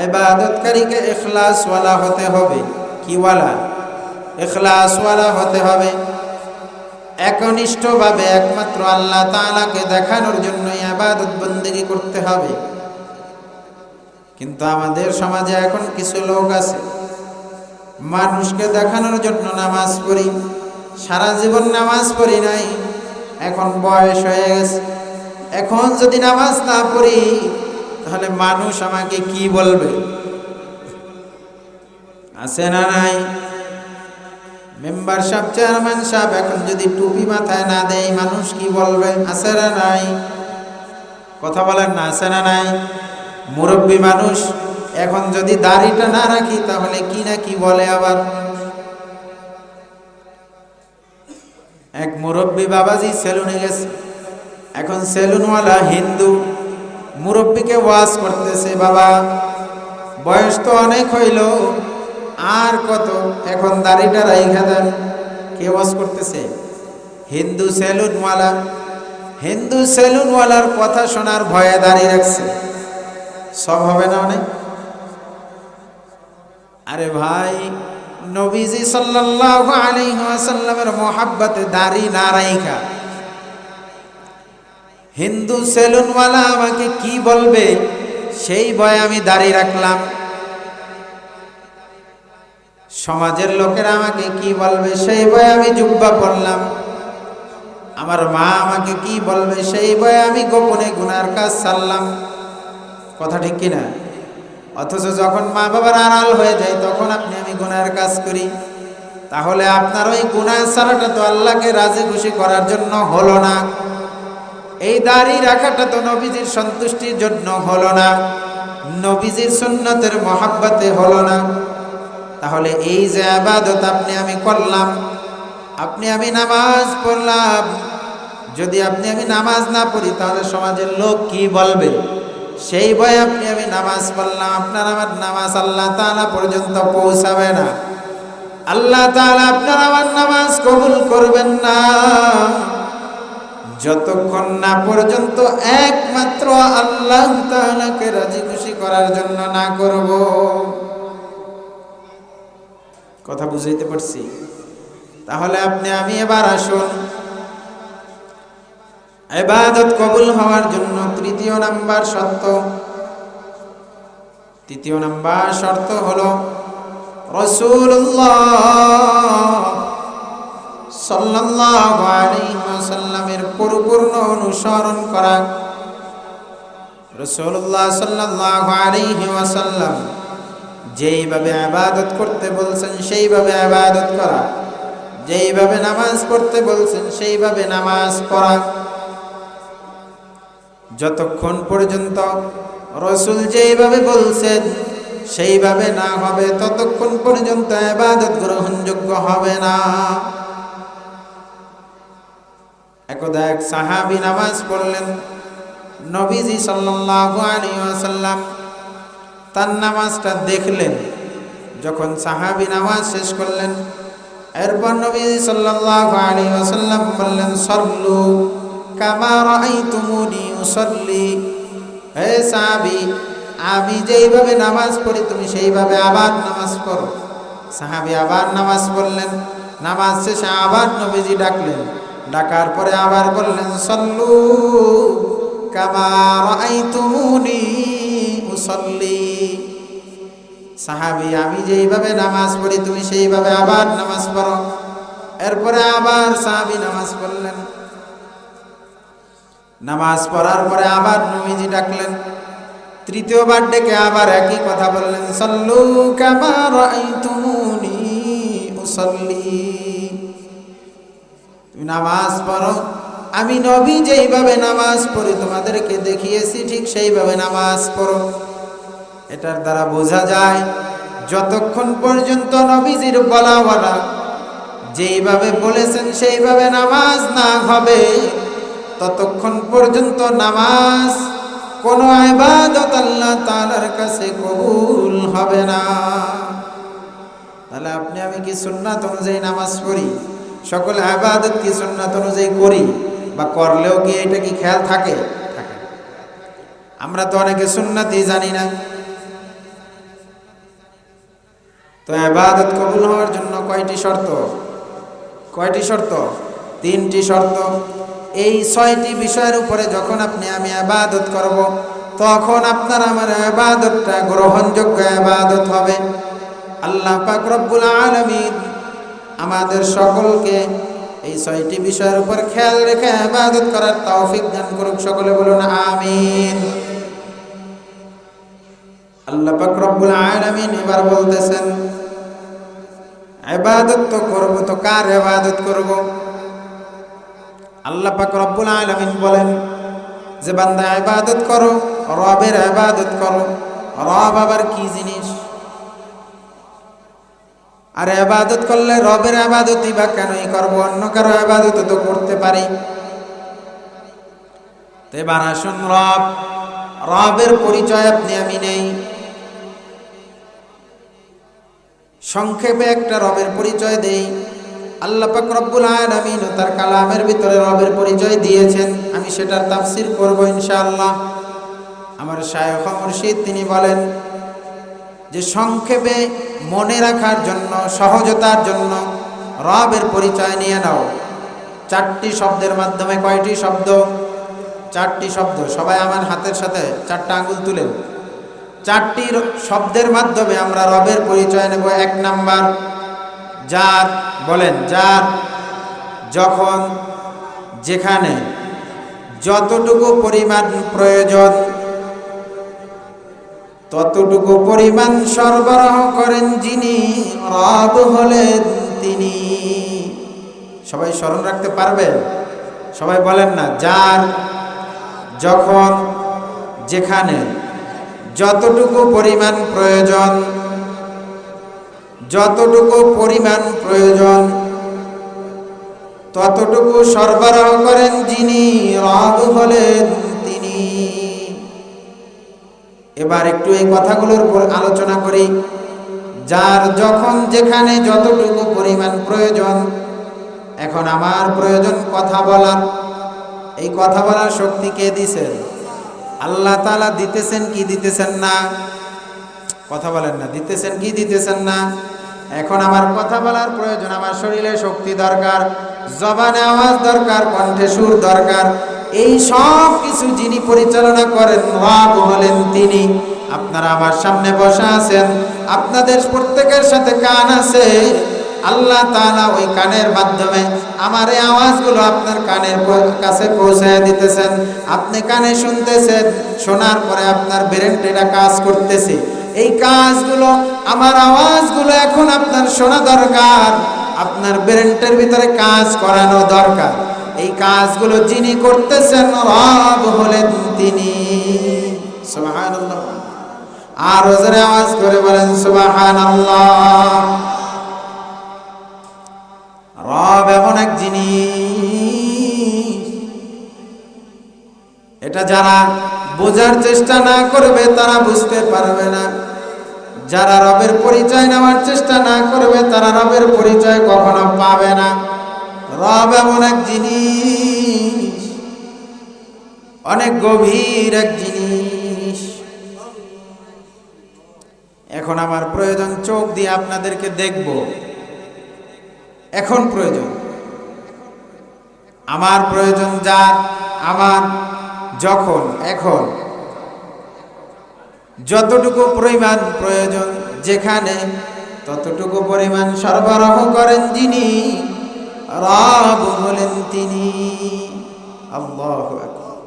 [SPEAKER 1] ইবাদতকারীকে ইখলাসওয়ালা হতে হবে। কি ওয়ালা? ইখলাসওয়ালা হতে হবে। একনিষ্ঠভাবে একমাত্র আল্লাহ তাআলাকে দেখানোর জন্য ইবাদত বন্দেগী করতে হবে। কিন্তু আমাদের সমাজে এখন কিছু লোক আছে, মানুষকে দেখানোর জন্য নামাজ পড়ি, সারা জীবন নামাজ পড়ি নাই, এখন বয়স হয়ে গেছে, এখন যদি নামাজ না পড়ি তাহলে মানুষ আমাকে কি বলবে? আছে না নাই? মেম্বার সাহেব, চেয়ারম্যান সাহেব এখন যদি টুপি মাথায় না দেয়, মানুষ কি বলবে? আছে না নাই? কথা বলেন না, আছে না নাই? মুরব্বী মানুষ এখন যদি দাড়িটা না রাখি তাহলে কি না কি বলে। আবার এক মুরব্বী বাবাজি সেলুনে গেছে, এখন সেলুনওয়ালা হিন্দু মুরব্বীকে ওয়াজ করতেছে, বাবা বয়স তো অনেক হইল, আর কত, এখন দাড়িটা রাইখা দেন। কে ওয়াজ করতেছে? হিন্দু সেলুনওয়ালা। হিন্দু সেলুনওয়ালার কথা শোনার ভয়ে দাড়ি রাখছে। সব হবে না অনেক? আরে ভাই, নবীজি সাল্লাল্লাহু আলাইহি ওয়াসাল্লামের মোহাব্বতে দাড়ি না রাইখা হিন্দু সেলুনওয়ালা আমাকে কি বলবে সেই ভয়ে আমি দাড়ি রাখলাম। সমাজের লোকেরা আমাকে কি বলবে সেই ভয়ে আমি জুব্বা পরলাম। আমার মা আমাকে কি বলবে সেই ভয়ে আমি গোপনে গুনার কাজ ছাড়লাম। কথা ঠিক কিনা? অথচ যখন মা বাবার আড়াল হয়ে যায় তখন আপনি আমি গুনার কাজ করি। তাহলে আপনার ওই গুনাহ ছাড়াটা তো আল্লাহকে রাজি খুশি করার জন্য হলো না। এই দাড়ি রাখাটা তো নবীজির সন্তুষ্টির জন্য হলো না। নবীজির সুন্নতের মহাব্বতে হলো না, তাহলে এই যে ইবাদত আপনি আমি করলাম, আপনি আমি নামাজ পড়লাম, যদি আপনি আমি নামাজ না পড়ি তাহলে সমাজের লোক কি বলবে, সেই ভয়ে আপনি আমি নামাজ পড়লাম। আপনার আমার নামাজ আল্লাহ তাআলা পর্যন্ত পৌঁছাবে না, আল্লাহ তাআলা আপনার আমার নামাজ কবুল করবেন না যতক্ষণ না পর্যন্ত একমাত্র আল্লাহ তাআলাকে রাজি খুশি করার জন্য না করব। কথা বুঝাইতে পারছি? তাহলে আপনি আমি এবার আসুন, ইবাদত কবুল হওয়ার জন্য তৃতীয় নাম্বার শর্ত হলো রাসূলুল্লাহ সাল্লাল্লাহু আলাইহি ওয়াসাল্লামের পরিপূর্ণ অনুসরণ করা। রাসূলুল্লাহ সাল্লাল্লাহু আলাইহি ওয়াসাল্লাম যেইভাবে ইবাদত করতে বলছেন সেইভাবে ইবাদত করা, যেইভাবে নামাজ পড়তে বলছেন সেইভাবে নামাজ পড়া। যতক্ষণ পর্যন্ত রাসূল যেইভাবে বলছেন সেইভাবে না হবে ততক্ষণ পর্যন্ত ইবাদত গ্রহণযোগ্য হবে না। একদা এক সাহাবী নামাজ পড়লেন, নবীজি সাল্লাল্লাহু আলাইহি ওয়াসাল্লাম তার নামাজটা দেখলেন। যখন সাহাবী নামাজ শেষ করলেন, এরপর নবীজি সাল্লাল্লাহু আলাইহি ওয়াসাল্লাম বললেন, সাল্লু কামা রাআইতুমুনি উসাল্লি। হে সাহাবী, আমি যেইভাবে নামাজ পড়ি তুমি সেইভাবে আবার নামাজ পড়ো। সাহাবী আবার নামাজ পড়লেন। নামাজ শেষে আবার নবীজি ডাকলেন, ডাকার পরে আবার বললেন, সাল্লু কামা রাআইতুমুনি উসাল্লি। সাহাবী, আমি যেইভাবে নামাজ পড়ি তুমি সেইভাবে আবার নামাজ পড়ো। এরপরে আবার সাহাবী নামাজ পড়লেন। নামাজ পড়ার পরে আবার নবীজি ডাকলেন, তৃতীয়বার ডেকে আবার একই কথা বললেন, সাল্লু কামা রাআইতুমুনি উসাল্লি। তুমি নামাজ পড়ো, আমি নবী যেইভাবে নামাজ পড়ি তোমাদেরকে দেখিয়েছি ঠিক সেইভাবে নামাজ পড়ো। এটার দ্বারা বোঝা যায় যতক্ষণ পর্যন্ত নবীজির বলা যেইভাবে বলেছেন সেইভাবে নামাজ না হবে ততক্ষণ পর্যন্ত নামাজ কোনো ইবাদত আল্লাহ তাআলার কাছে কবুল হবে না। তাহলে আপনি আমি কি সুন্নাত অনুযায়ী নামাজ পড়ি? সকল ইবাদত কি সুন্নাত অনুযায়ী করি? বা করলেও কি এটা কি খেয়াল থাকে? আমরা তো অনেকে সুন্নাতই জানি না। তো ইবাদত কবুল হওয়ার জন্য কয়টি শর্ত? 3টি শর্ত। এই 6টি বিষয়ের উপরে যখন আপনি আমি ইবাদত করব তখন আপনার আমার ইবাদতটা গ্রহণযোগ্য ইবাদত হবে। আল্লাহ পাক রব্বুল আলামিন আমাদের সকলকে এই 6টি বিষয়ের উপর খেয়াল রেখে ইবাদত করার তৌফিক দান করুক। সকলে বলুন আমিন। আল্লাহ পাক রব্বুল আলামিন এবার বলতেছেন, ইবাদত তো করব, তো কার ইবাদত করব? আল্লাহ পাক রব্বুল আলামিন বলেন যে বান্দা ইবাদত করো, রবের ইবাদত করো। রব আবার কি জিনিস? আর ইবাদত করলে রবের ইবাদতই বা কেনই করব? অন্য কারো ইবাদত তো করতে পারি। তো এবার আসুন, রবের পরিচয় আপনি আমি নেই। সংক্ষেপে একটা রবের পরিচয় দেই। আল্লাহ পাক রব্বুল আলামিন তার কালামের ভিতরে রবের পরিচয় দিয়েছেন, আমি সেটার তাফসীর করব ইনশাআল্লাহ। আমার শায়খ মুর্শিদ তিনি বলেন যে সংক্ষেপে মনে রাখার জন্য, সহজতার জন্য রবের পরিচয় নিয়ে নাও 4টি শব্দের মাধ্যমে। কয়টি শব্দ? 4টি শব্দ। সবাই আমার হাতের সাথে 4টা আঙ্গুল তুলেন। 4টি শব্দের মাধ্যমে আমরা রবের পরিচয় নেব। 1 নাম্বার যার। বলেন যার। যখন যেখানে যতটুকু পরিমাণ প্রয়োজন ততটুকু পরিমাণ সরবরাহ করেন যিনি, রব হলেন তিনি। সবাই স্মরণ রাখতে পারবেন? সবাই বলেন না, যার, যখন, যেখানে যতটুকু পরিমাণ প্রয়োজন, যতটুকু পরিমাণ প্রয়োজন ততটুকু সরবরাহ করেন যিনি, রব হলেন তিনি। এবার একটু এই কথাগুলোর উপর আলোচনা করি। যার যখন যেখানে যতটুকু পরিমাণ প্রয়োজন, এখন আমার প্রয়োজন কথা বলার, এই কথা বলার শক্তি কে দিছেন? আল্লাহ তাআলা দিতেছেন কি দিতেছেন না? কথা বলেন না, দিতেছেন কি দিতেছেন না? এখন আমার কথা বলার প্রয়োজন, আমার শরীরে শক্তি দরকার, জবানে আওয়াজ দরকার, কণ্ঠে সুর দরকার। এই সব কিছু যিনি পরিচালনা করেন, রব হলেন তিনি। আপনারা আমার সামনে বসা আছেন, আপনাদের প্রত্যেকের সাথে কান আছে। আল্লাহ তাআলা ওই কানের মাধ্যমে আমার এই আওয়াজগুলো আপনার কানের কাছে পৌঁছায় দিতেছেন। আপনি কানে শুনতেছেন, শোনার পরে আপনার ব্রেনটা এটা কাজ করতেছে। এই কাজগুলো, আমার আওয়াজগুলো এখন আপনার শোনা দরকার, আপনার ব্রেনটার ভিতরে কাজ করানো দরকার। এই কাজগুলো যিনি করতেছেন, রব হলেন তিনি। সুবহানাল্লাহ। আর জোরে আওয়াজ করে বলেন সুবহানাল্লাহ। রব এমন এক জিনিস, এটা যারা বোঝার চেষ্টা না করবে তারা বুঝতে পারবে না। যারা রবের পরিচয় নেওয়ার চেষ্টা না করবে তারা রবের পরিচয় কখনো পাবে না। রব এমন এক জিনিস, অনেক গভীর এক জিনিস। এখন আমার প্রয়োজন চোখ দিয়ে আপনাদেরকে দেখব, এখন প্রয়োজন আমার, প্রয়োজন যার, আমার, যখন, এখন যতটুকু পরিমাণ প্রয়োজন, যেখানে ততটুকু পরিমাণ সরবরাহ করেন যিনি, রব হলেন তিনি। আল্লাহু আকবার।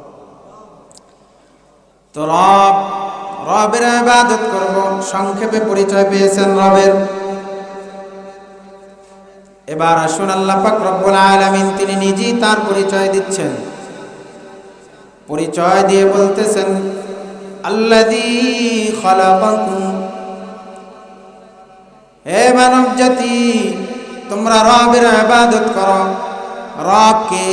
[SPEAKER 1] তো রবের ইবাদত করব, সংক্ষেপে পরিচয় পেয়েছেন রবের। এবার আসুন আল্লাহ পাক রব্বুল আলামিন তিনি নিজেই তার পরিচয় দিচ্ছেন। পরিচয় দিয়ে বলতেছেন, আল্লাযী খালাকাকুম, হে মানব জাতি তোমরা রবের ইবাদত করো। রবকে,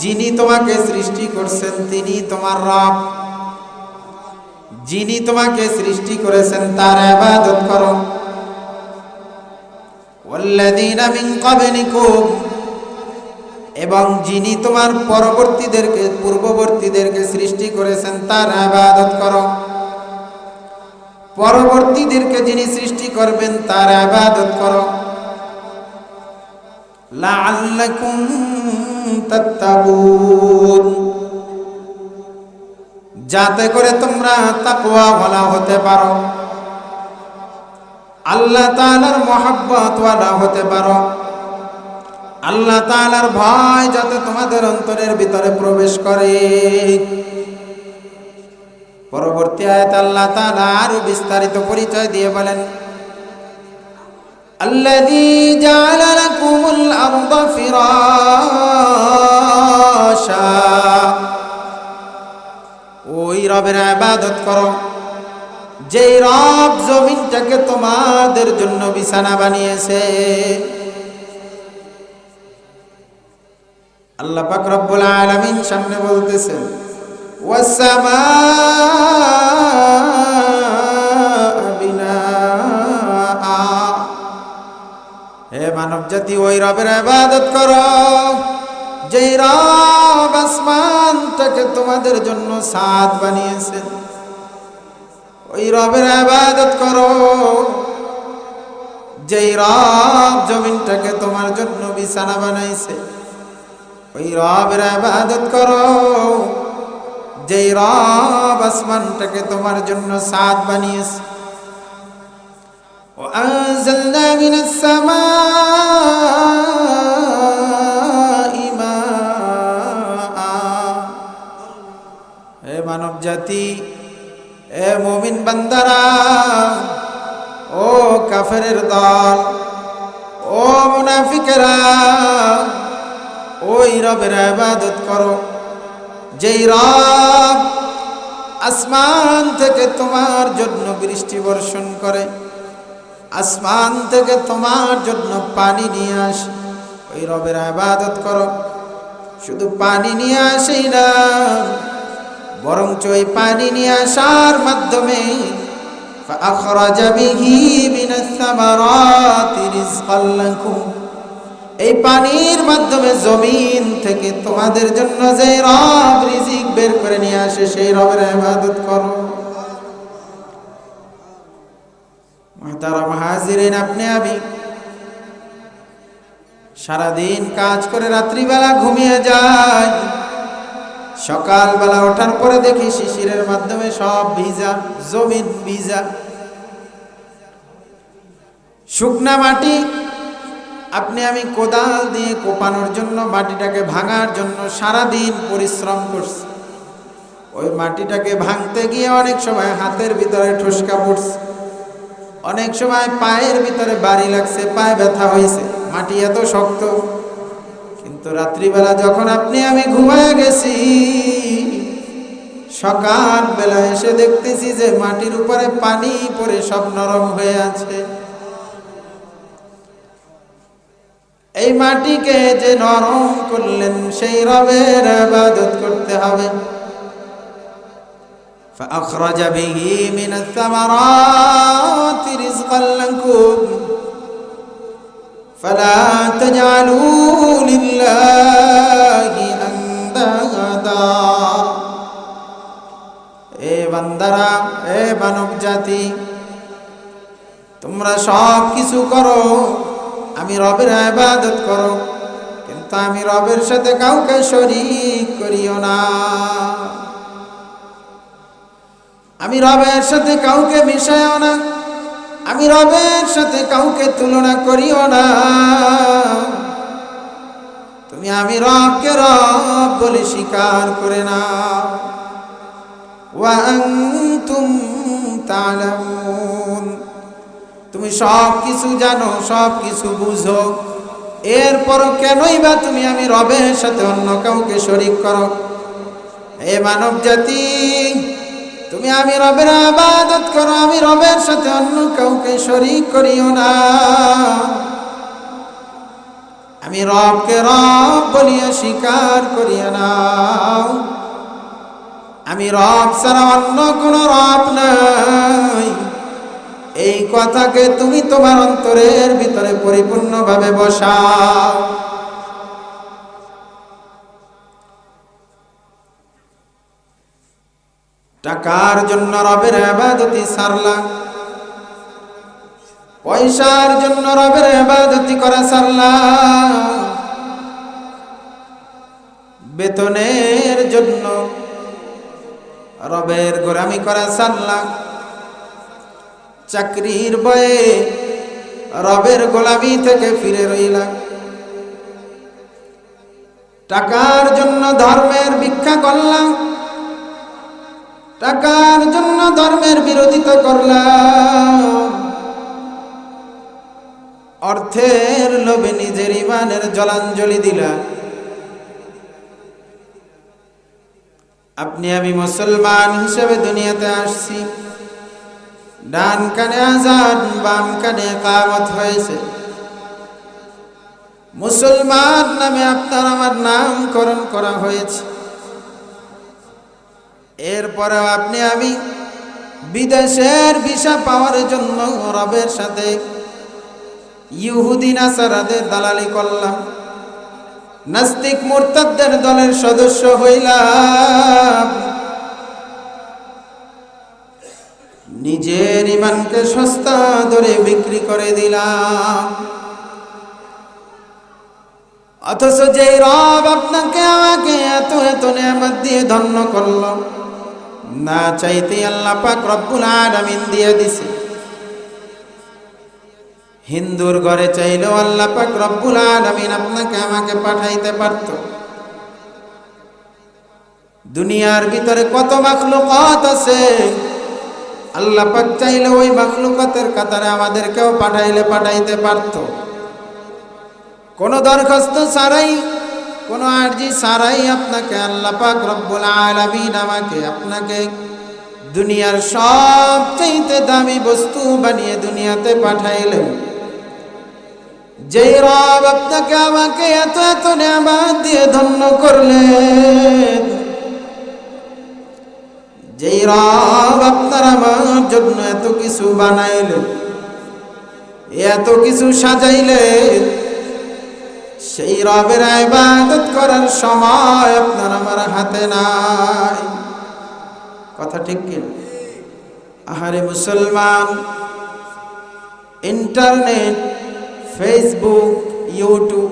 [SPEAKER 1] যিনি তোমাকে সৃষ্টি করছেন তিনি তোমার রব। যিনি তোমাকে সৃষ্টি করেছেন তার ইবাদত করো। ওয়াল্লাযীনা মিন ক্বাবলিকুম, এবং যিনি তোমার পূর্ববর্তীদেরকে সৃষ্টি করেছেন তার ইবাদত করো। পরবর্তীদেরকে যিনি সৃষ্টি করবেন তার ইবাদত করো। লাআল্লাকুম তাত্তাকুন, যাতে করে তোমরা তাকওয়াওয়ালা হতে পারো, আল্লাহ তাআলার মহব্বত ওয়ালা হতে পারো। আল্লাহ তাআলার ভয় যাতে তোমাদের অন্তরের ভিতরে প্রবেশ করে। পরবর্তী আয়াতে আল্লাহ তাআলা আরো বিস্তারিত পরিচয় দিয়ে বলেন, আল্লাযী জাআলা লাকুমুল আরদা ফিরাশা, ওই রবের ইবাদত করো যেই রব জমিনটাকে তোমাদের জন্য বিছানা বানিয়েছে। আল্লাহ পাক রব্বুল আলামিন সামনে বলতেছেন, ওয়াস সামাআ বিনাআ, হে মানব জাতি ওই রবের ইবাদত করো যেই রব আসমানটাকে তোমাদের জন্য ছাদ বানিয়েছে। ওই রবের ইবাদত করো যেই রব জমিনটাকে তোমার জন্য বিছানা বানাইছে। ওই রবের ইবাদত করো যেই রব আসমানটাকে তোমার জন্য ছাদ বানিয়েছে। وأنزلنا من السماء ماء, হে মানব জাতি, এ মুমিন বান্দারা, ও কাফেরের দল, ও মুনাফিকেরা, ওই রবের ইবাদত করো যেই রব আসমান থেকে তোমার জন্য বৃষ্টি বর্ষণ করে, আসমান থেকে তোমার জন্য পানি নিয়ে আসে। ওই রবের ইবাদত করো। শুধু পানি নিয়ে আসেই না, বরঞ্চ ওই পানি নিয়ে আসার মাধ্যমে فأخرج به من الثمرات رزقا لكم, এই পানির মাধ্যমে জমিন থেকে তোমাদের জন্য যে রব রিজিক বের করে নিয়ে আসে, সেই রবের ইবাদত করো। মুহতারাম হাজিরিন, আপনি আমি সারাদিন কাজ করে রাত্রিবেলা ঘুমিয়ে যাই, সকালবেলা ওঠার পরে দেখি শিশিরের মাধ্যমে সব ভিজা, জমিন ভিজা, শুকনা মাটি। আপনি আমি কোদাল দিয়ে কোপানোর জন্য, মাটিটাকে ভাঙার জন্য সারাদিন পরিশ্রম করছি। ওই মাটিটাকে ভাঙতে গিয়ে অনেক সময় হাতের ভিতরে ঠুসকা পড়ছে, অনেক সময় পায়ের ভিতরে বাড়ি লাগছে, পায়ে ব্যথা হয়েছে, মাটি এত শক্ত। কিন্তু রাত্রিবেলা যখন আপনি আমি ঘুমায় গেছি, সকালবেলা এসে দেখতেছি যে মাটির উপরে পানি পড়ে সব নরম হয়ে আছে। এই মাটিকে যে নরম করলেন, সেই রবের ইবাদত করতে হবে। فأخرج به من الثمرات رزقا لكم فلا تجعلوا لله أندادا। এ বান্দারা, এ মানব জাতি, তোমরা সব কিছু করো, আমি রবের ইবাদত করো, কিন্তু আমি রবের সাথে কাউকে শরীক করিও না। আমি রবের সাথে কাউকে মিশাইও না, আমি রবের সাথে কাউকে তুলনা করিও না। তুমি আমি রবকে রব বলে স্বীকার করে নাও। ওয়া আনতুম তা'লামুন, তুমি সব কিছু জানো, সব কিছু বুঝো, এরপরও কেনই বা তুমি আমি রবের সাথে অন্য কাউকে শরীক করো? হে মানব জাতি, তুমি আমি রবের ইবাদত করো, আমি রবের সাথে অন্য কাউকে শরীক করিও না। আমি রবকে রব বলিয়া স্বীকার করিও নাও। আমি রব ছাড়া অন্য কোনো রব নাই, এই কথাকে তুমি তোমার অন্তরের ভিতরে পরিপূর্ণভাবে বসাও। টাকার জন্য রবের ইবাদতি সারলা, পয়সার জন্য রবের ইবাদতি করা সারলা, বেতনের জন্য রবের গোলামি করা সারলা, চাকরির ভয়ে রবের গোলামি থেকে ফিরে রইলা, টাকার জন্য ধর্মের ভিক্ষা করলাম, টাকার জন্য ধর্মের বিরোধিতা করলাম, অর্থের লোভে নিজের ইমানের জলাঞ্জলি দিলা। আপনি আমি মুসলমান হিসেবে দুনিয়াতে আসছি, ডান কানে আযান, বাম কানে ইকামত হয়েছে, মুসলমান নামে আপনার আমার নামকরণ করা হয়েছে। এরপরেও আপনি আমি বিদেশের ভিসা পাওয়ার জন্য রবের সাথে ইহুদি নাসারাদের দালালি করলাম, নাস্তিক মুরতাদদের দলের সদস্য হইলাম, নিজের ইমানকে সস্তা দরে বিক্রি করে দিলাম। অথচ যে রব আপনাকে আমাকে এত এত নেয়ামত দিয়ে ধন্য করল, না চাইতে আল্লাহ পাক রব্বুল আলামিন দিয়ে দিছে। হিন্দুর ঘরে চাইলেও আল্লাহ পাক রব্বুল আলামিন আপনাকে আমাকে পাঠাইতে পারত। দুনিয়ার ভিতরে কত মাখলুকাত আছে, আল্লাহ পাক চাইলে ওই মাখলুকাতের কাতারে আমাদেরকেও পাঠাইতে পারত। কোনো দরখাস্ত ছাড়াই, কোনো আরজি ছাড়াই আপনাকে আল্লাহ পাক রব্বুল আলামিন আমাকে আপনাকে দুনিয়ার সবচেয়ে দামি বস্তু বানিয়ে দুনিয়াতে পাঠাইলেন। যেই রব আপনাকে আমাকে এত এত নিয়ামত দিয়ে ধন্য করলেন, যেই রব আপনার আমার জন্য এত কিছু বানাইলেন, এত কিছু সাজাইলেন, সেই রবের ইবাদত করার সময় আপনার আমার হাতে নাই। কথা ঠিক কি? আহারে মুসলমান, ইন্টারনেট, ফেসবুক, ইউটিউব,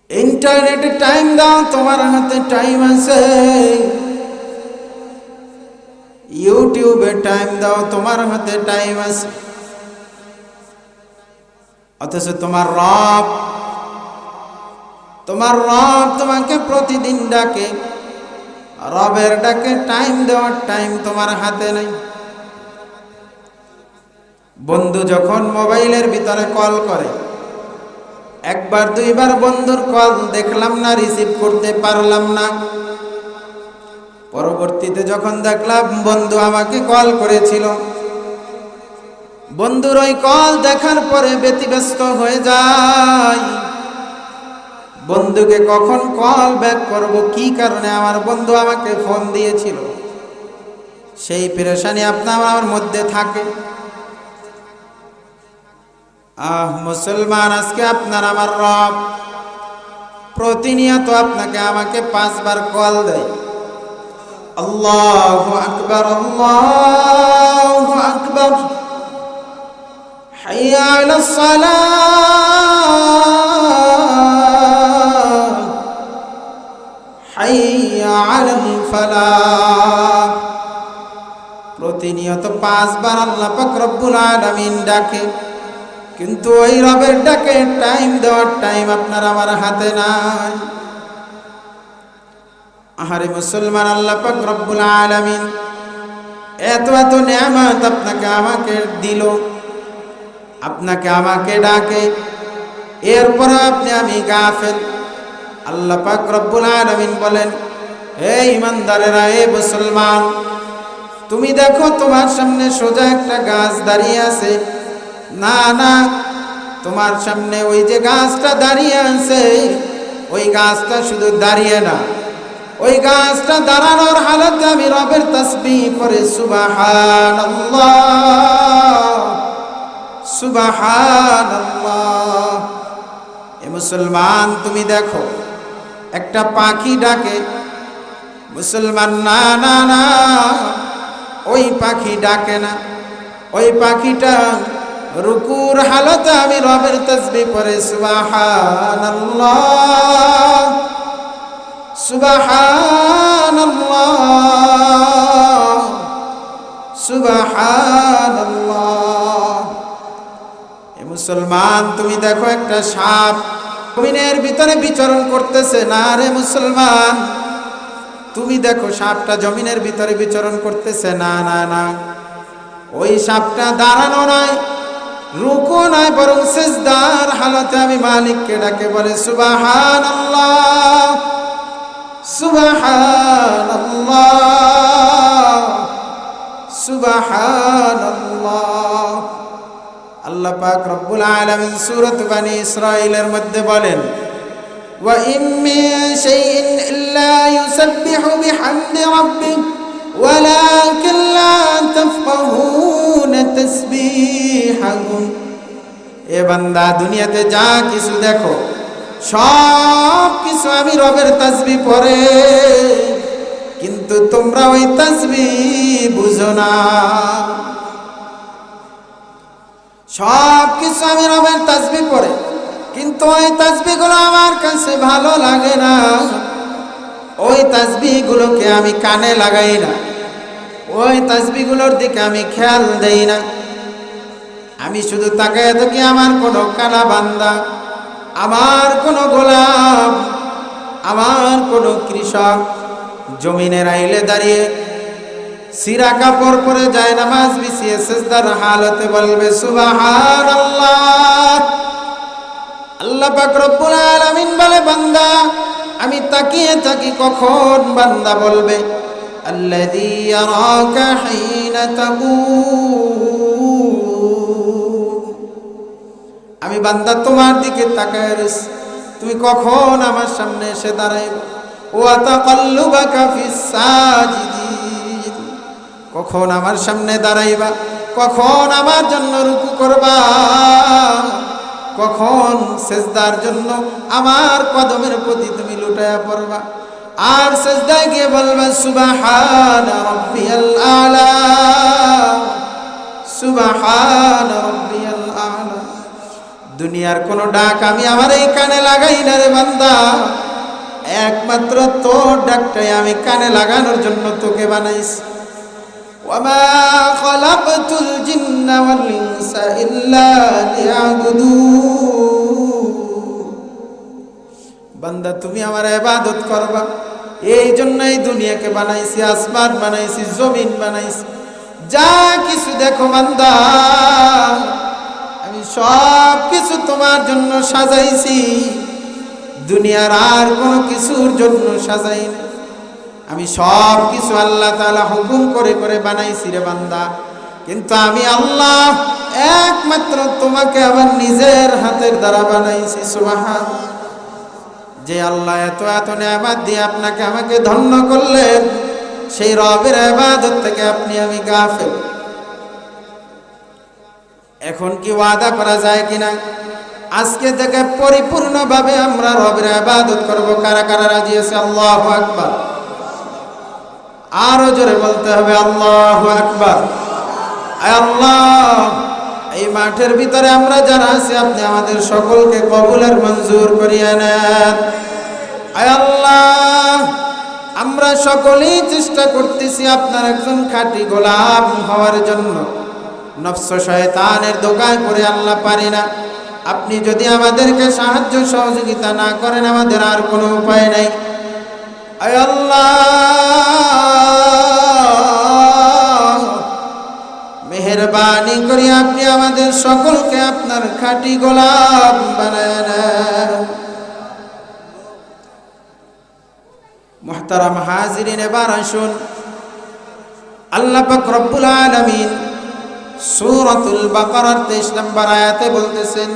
[SPEAKER 1] ইন্টারনেটে টাইম দাও, তোমার হাতে টাইম আছে। ইউটিউবে টাইম দাও, তোমার হাতে টাইম আছে। অথচ তোমার রব তোমাকে প্রতিদিন ডাকে, রবের ডাকে টাইম দেওয়ার টাইম তোমার হাতে নাই। বন্ধু যখন মোবাইলের ভিতরে কল করে, একবার দুইবার বন্ধুর কল দেখলাম না, রিসিভ করতে পারলাম না। পরবর্তীতে যখন দেখলাম বন্ধু আমাকে কল করেছিল, বন্ধুর ওই কল দেখার পরে ব্যতিব্যস্ত হয়ে যায়। বন্ধুকে কখন কল ব্যাক করব, কি কারণে আমার বন্ধু আমাকে ফোন দিয়েছিল, সেই পেরেশানি আপনার আমার মধ্যে থাকে। মুসলমান, আজকে আপনার আমার রব প্রতিনিয়ত আপনাকে আমাকে 5 বার কল দেয়। আল্লাহু আকবার, আল্লাহু আকবার, হাইয়া আলাস সালাহ, হাইয়া আলাল ফালাহ। প্রতিনিয়ত 5 বার আল্লাহ পাক রব্বুল আলামিন ডাকে, কিন্তু ওই রবের ডাকে টাইম দেওয়ার টাইম আপনার আমার হাতে নাই। আহারে মুসলমান, আল্লাহ পাক রব্বুল আলামিন এত এত নিয়ামত আপনাকে আমাকে দিল, আপনাকে আমাকে ডাকে, এরপর আপনি আমি গাফেল। আল্লাহ পাক রব্বুল আলামিন বলেন, হে ইমানদারেরা, হে মুসলমান, তুমি দেখো তোমার সামনে সোজা একটা গাছ দাঁড়িয়ে আছে। না না, তোমার সামনে ওই যে গাছটা দাঁড়িয়ে আছে, ওই গাছটা শুধু দাঁড়িয়ে না, ওই গাছটা দাঁড়ানোর হালতে আমি রবের তাসবিহ করে সুবহানাল্লাহ, সুবহানাল্লাহ। এ মুসলমান, তুমি দেখো একটা পাখি ডাকে, মুসলমান, না না না, ওই পাখি ডাকে না, ওই পাখিটা রুকুর হালতে আমি রবের তাসবিহ করে সুবহানাল্লাহ, সুবহানাল্লাহ, সুবহানাল্লাহ। এ মুসলমান, তুমি দেখো একটা সাপ জমিনের ভিতরে বিচরণ করতেছে। না রে মুসলমান, তুমি দেখো সাপটা জমিনের ভিতরে বিচরণ করতেছে। না না না, ওই সাপটা দাঁড়ানো নয়, রুকু নয়, বরং সিজদার হালতে আমি মালিককে ডাকে বলে সুবহানাল্লাহ, সুবহানাল্লাহ, সুবহানাল্লাহ। আল্লাহ পাক রব্বুল আলামিন সূরাত বনী ইসরাঈলের মধ্যে বলেন, ওয়া ইন মিন শাইইন ইল্লা ইউসাব্বিহু বিহামদি রাব্বিক ওয়ালাকিন লা তাফকাহুনা তাসবিহাহুম। এ বান্দা, দুনিয়াতে যা কিছু দেখো সব কিছু আমি রবের তাসবিহ পড়ে, কিন্তু তোমরা ওই তাসবিহ বুঝো না। সব কিছু আমি রবের তাসবিহ পড়ে, কিন্তু ওই তাসবিহগুলো আমার কাছে ভালো লাগে না, ওই তাসবিহগুলোকে আমি কানে লাগাই না, ওই তাসবিহগুলোর দিকে আমি খেয়াল দেই না। আমি শুধু তাকায় থাকি আমার কোনো কানা বান্দা, আমার কোনো গোলাম, আমার কোনো কৃষক জমিনের আইলে দাঁড়িয়ে সিরা কাপড় পরে যায় নামাজ বিছিয়ে সিজদার হালতে বলবে সুবহানাল্লাহ। আল্লাহ পাক রব্বুল আলামিন বলে, বান্দা, আমি তাকিয়ে থাকি কখন বান্দা বলবে الذي يراك حين تقوم আমি বান্দা তোমার দিকে তাকায় রইছি, তুমি কখন আমার সামনে এসে দাঁড়াইবে। ওয়া তাকাল্লুবাকা ফিস সাজিদিন, কখন আমার সামনে দাঁড়াইবা, কখন আমার জন্য রুকু করবা, কখন সিজদার জন্য আমার কদমের প্রতি তুমি লুটায়া পড়বা। আর সিজদায় গিয়ে বলবে সুবহানা রাব্বিয়াল আলা, সুবহানা রাব্বিয়াল আলা। দুনিয়ার কোন ডাক আমি আমার এই কানে লাগাই না রে বান্দা, একমাত্র তোর ডাকটাই আমি কানে লাগানোর জন্য তোকে বানাইছি। ওয়ামা খালাকতুল জিন্না ওয়াল ইনসা ইল্লা লিয়াবুদুন। বান্দা তুমি আমার ইবাদত করবা, এই জন্যই দুনিয়াকে বানাইছি, আসমান বানাইছি, জমিন বানাইছি। যা কিছু দেখো বান্দা, আমি সব কিছু তোমার জন্য সাজাইছি, দুনিয়ার আর কোনো কিছুর জন্য সাজাই না। আমি সব কিছু আল্লাহ তাআলা হুকুম করে করে বানাইছি রে বান্দা, কিন্তু আমি আল্লাহ একমাত্র তোমাকে আমার নিজের হাতের দ্বারা বানাইছি। সুবহান, যে আল্লাহ এত এত নেয়ামত দিয়ে আপনাকে আমাকে ধন্য করলেন, সেই রবের ইবাদত থেকে আপনি আমি গাফিল। এখন কি ওয়াদা করা যায় কিনা আজকে থেকে পরিপূর্ণভাবে আমরা রবের ইবাদত করব? কারা কারা রাজি আছে? আল্লাহু আকবার। আরো জোরে বলতে হবে আল্লাহু আকবার। আয় আল্লাহ, এই মাঠের ভিতরে আমরা যারা আছি আপনি আমাদের সকলকে কবুল আর মঞ্জুর করিয়া নেন। আয় আল্লাহ, আমরা সকলেই চেষ্টা করতেছি আপনার একজন খাঁটি গোলাম হওয়ার জন্য। নফস শয়তানের দোকায় পড়ে আল্লাহ পারি না। আপনি যদি আমাদেরকে সাহায্য সহযোগিতা না করেন, আমাদের আর কোনো উপায় নাই। আয় আল্লাহ, মেহেরবানি করে আপনি আমাদের সকলকে আপনার খাঁটি গোলাম বানায় নেন। মুহতারাম হাজিরিন, এবার আসুন আল্লাহ পাক রব্বুল আলামিন সূরাতুল বাকারার 23 নম্বর আয়াতে বলতেছেন,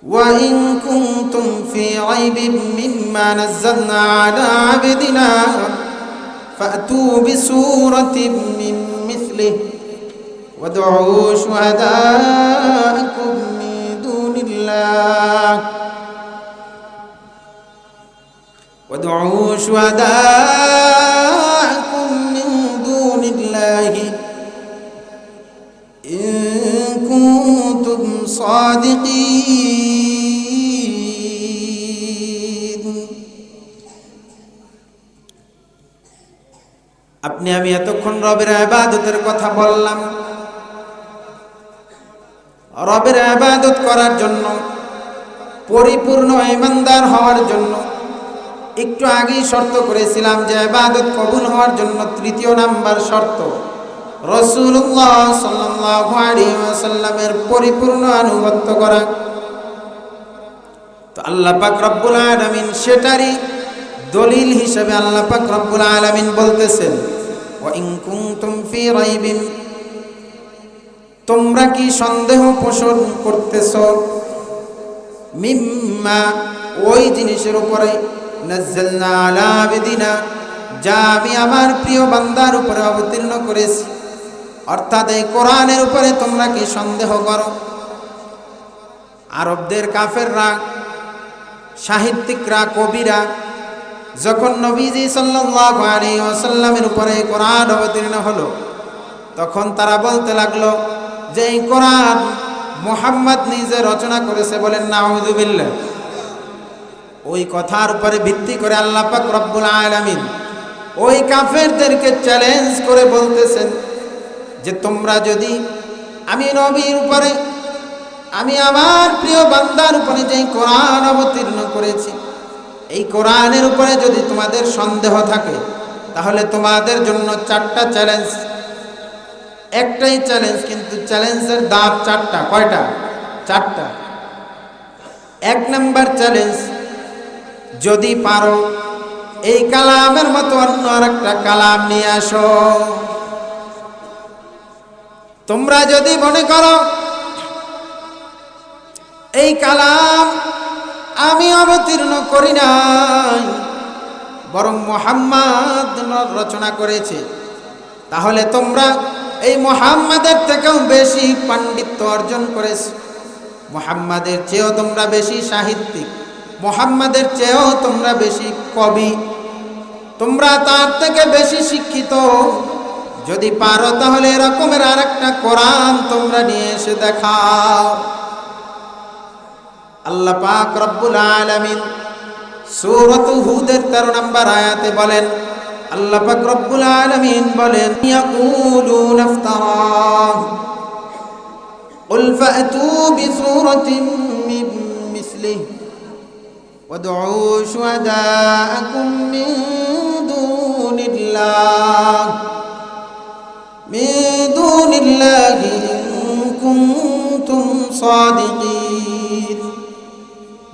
[SPEAKER 1] وَإِن كُنتُمْ فِي رَيْبٍ مِّمَّا نَزَّلْنَا عَلَىٰ عَبْدِنَا فَأْتُوا بِسُورَةٍ مِّن مِّثْلِهِ وَادْعُوا شُهَدَاءَكُم مِّن دُونِ اللَّهِ إِن كُنتُمْ صَادِقِينَ। আপনি আমি এতক্ষণ রবের ইবাদতের কথা বললাম। রবের ইবাদত করার জন্য, পরিপূর্ণ ঈমানদার হওয়ার জন্য একটু আগেই শর্ত করেছিলাম যে ইবাদত কবুল হওয়ার জন্য তৃতীয় নাম্বার শর্ত রাসূলুল্লাহ সাল্লাল্লাহু আলাইহি ওয়াসাল্লামের পরিপূর্ণ আনুগত্য করা। তো আল্লাহ পাক রব্বুল আলামিন সেটারই দলিল হিসেবে আল্লাহ পাক রব্বুল আলামিন বলতেছেন, ওয়া ইন কুনতুম ফি রাইবিন, তোমরা কি সন্দেহ পোষণ করতেছো, মিম্মা, ওই জিনিসের উপরে, নাজ্জালনা আলা আবদিনা, যা আমি আমার প্রিয় বান্দার উপরে অবতীর্ণ করেছি, অর্থাৎ এই কোরআনের উপরে তোমরা কি সন্দেহ করো? আরবদের কাফেররা, সাহিত্যিকরা, কবিরা যখন নবীজি সাল্লাল্লাহু আলাইহি ওয়াসাল্লামের উপরে কোরআন অবতীর্ণ হলো, তখন তারা বলতে লাগলো যে এই কোরআন মুহাম্মদ নিজে রচনা করেছে। বলেন নাউযুবিল্লাহ। ওই কথার উপরে ভিত্তি করে আল্লাহ পাক রব্বুল আলামিন ওই কাফেরদেরকে চ্যালেঞ্জ করে বলতেছেন যে তোমরা যদি আমি নবীর উপরে, আমি আমার প্রিয় বান্দার উপরে যে কোরআন অবতীর্ণ করেছি, এই কোরআনের উপরে যদি তোমাদের সন্দেহ থাকে, তাহলে তোমাদের জন্য 4টা চ্যালেঞ্জ। একটাই চ্যালেঞ্জ, কিন্তু চ্যালেঞ্জের দাঁত 4টা। কয়টা? 4টা। 1 নাম্বার চ্যালেঞ্জ, যদি পারো এই কালামের মতো অন্য আরেকটা কালাম নিয়ে আসো। তোমরা যদি মনে করো এই কালাম আমি অবতীর্ণ করি নাই, বরং মুহাম্মদ রচনা করেছে, তাহলে তোমরা এই মুহাম্মাদের থেকেও বেশি পাণ্ডিত্য অর্জন করেছ, মুহাম্মাদের চেয়েও তোমরা বেশি সাহিত্যিক, মুহাম্মাদের চেয়েও তোমরা বেশি কবি, তোমরা তার থেকে বেশি শিক্ষিত। যদি পারো তাহলে এরকমের আরেকটা কোরআন তোমরা নিয়ে এসে দেখাও। আল্লাহ পাক রব্বুল আলামিন সূরাত হুদের 13 নম্বর আয়াতে বলেন, আল্লাহ পাক রব্বুল আলামিন বলেন, ইয়াকুলুনা ইফতারা কুল ফাতু বিসূরাতিন মিন মিসলিহি ওয়াদউ শুহাদাআকুম মিন দুনিল্লাহি ইন কুনতুম সাদিকিন।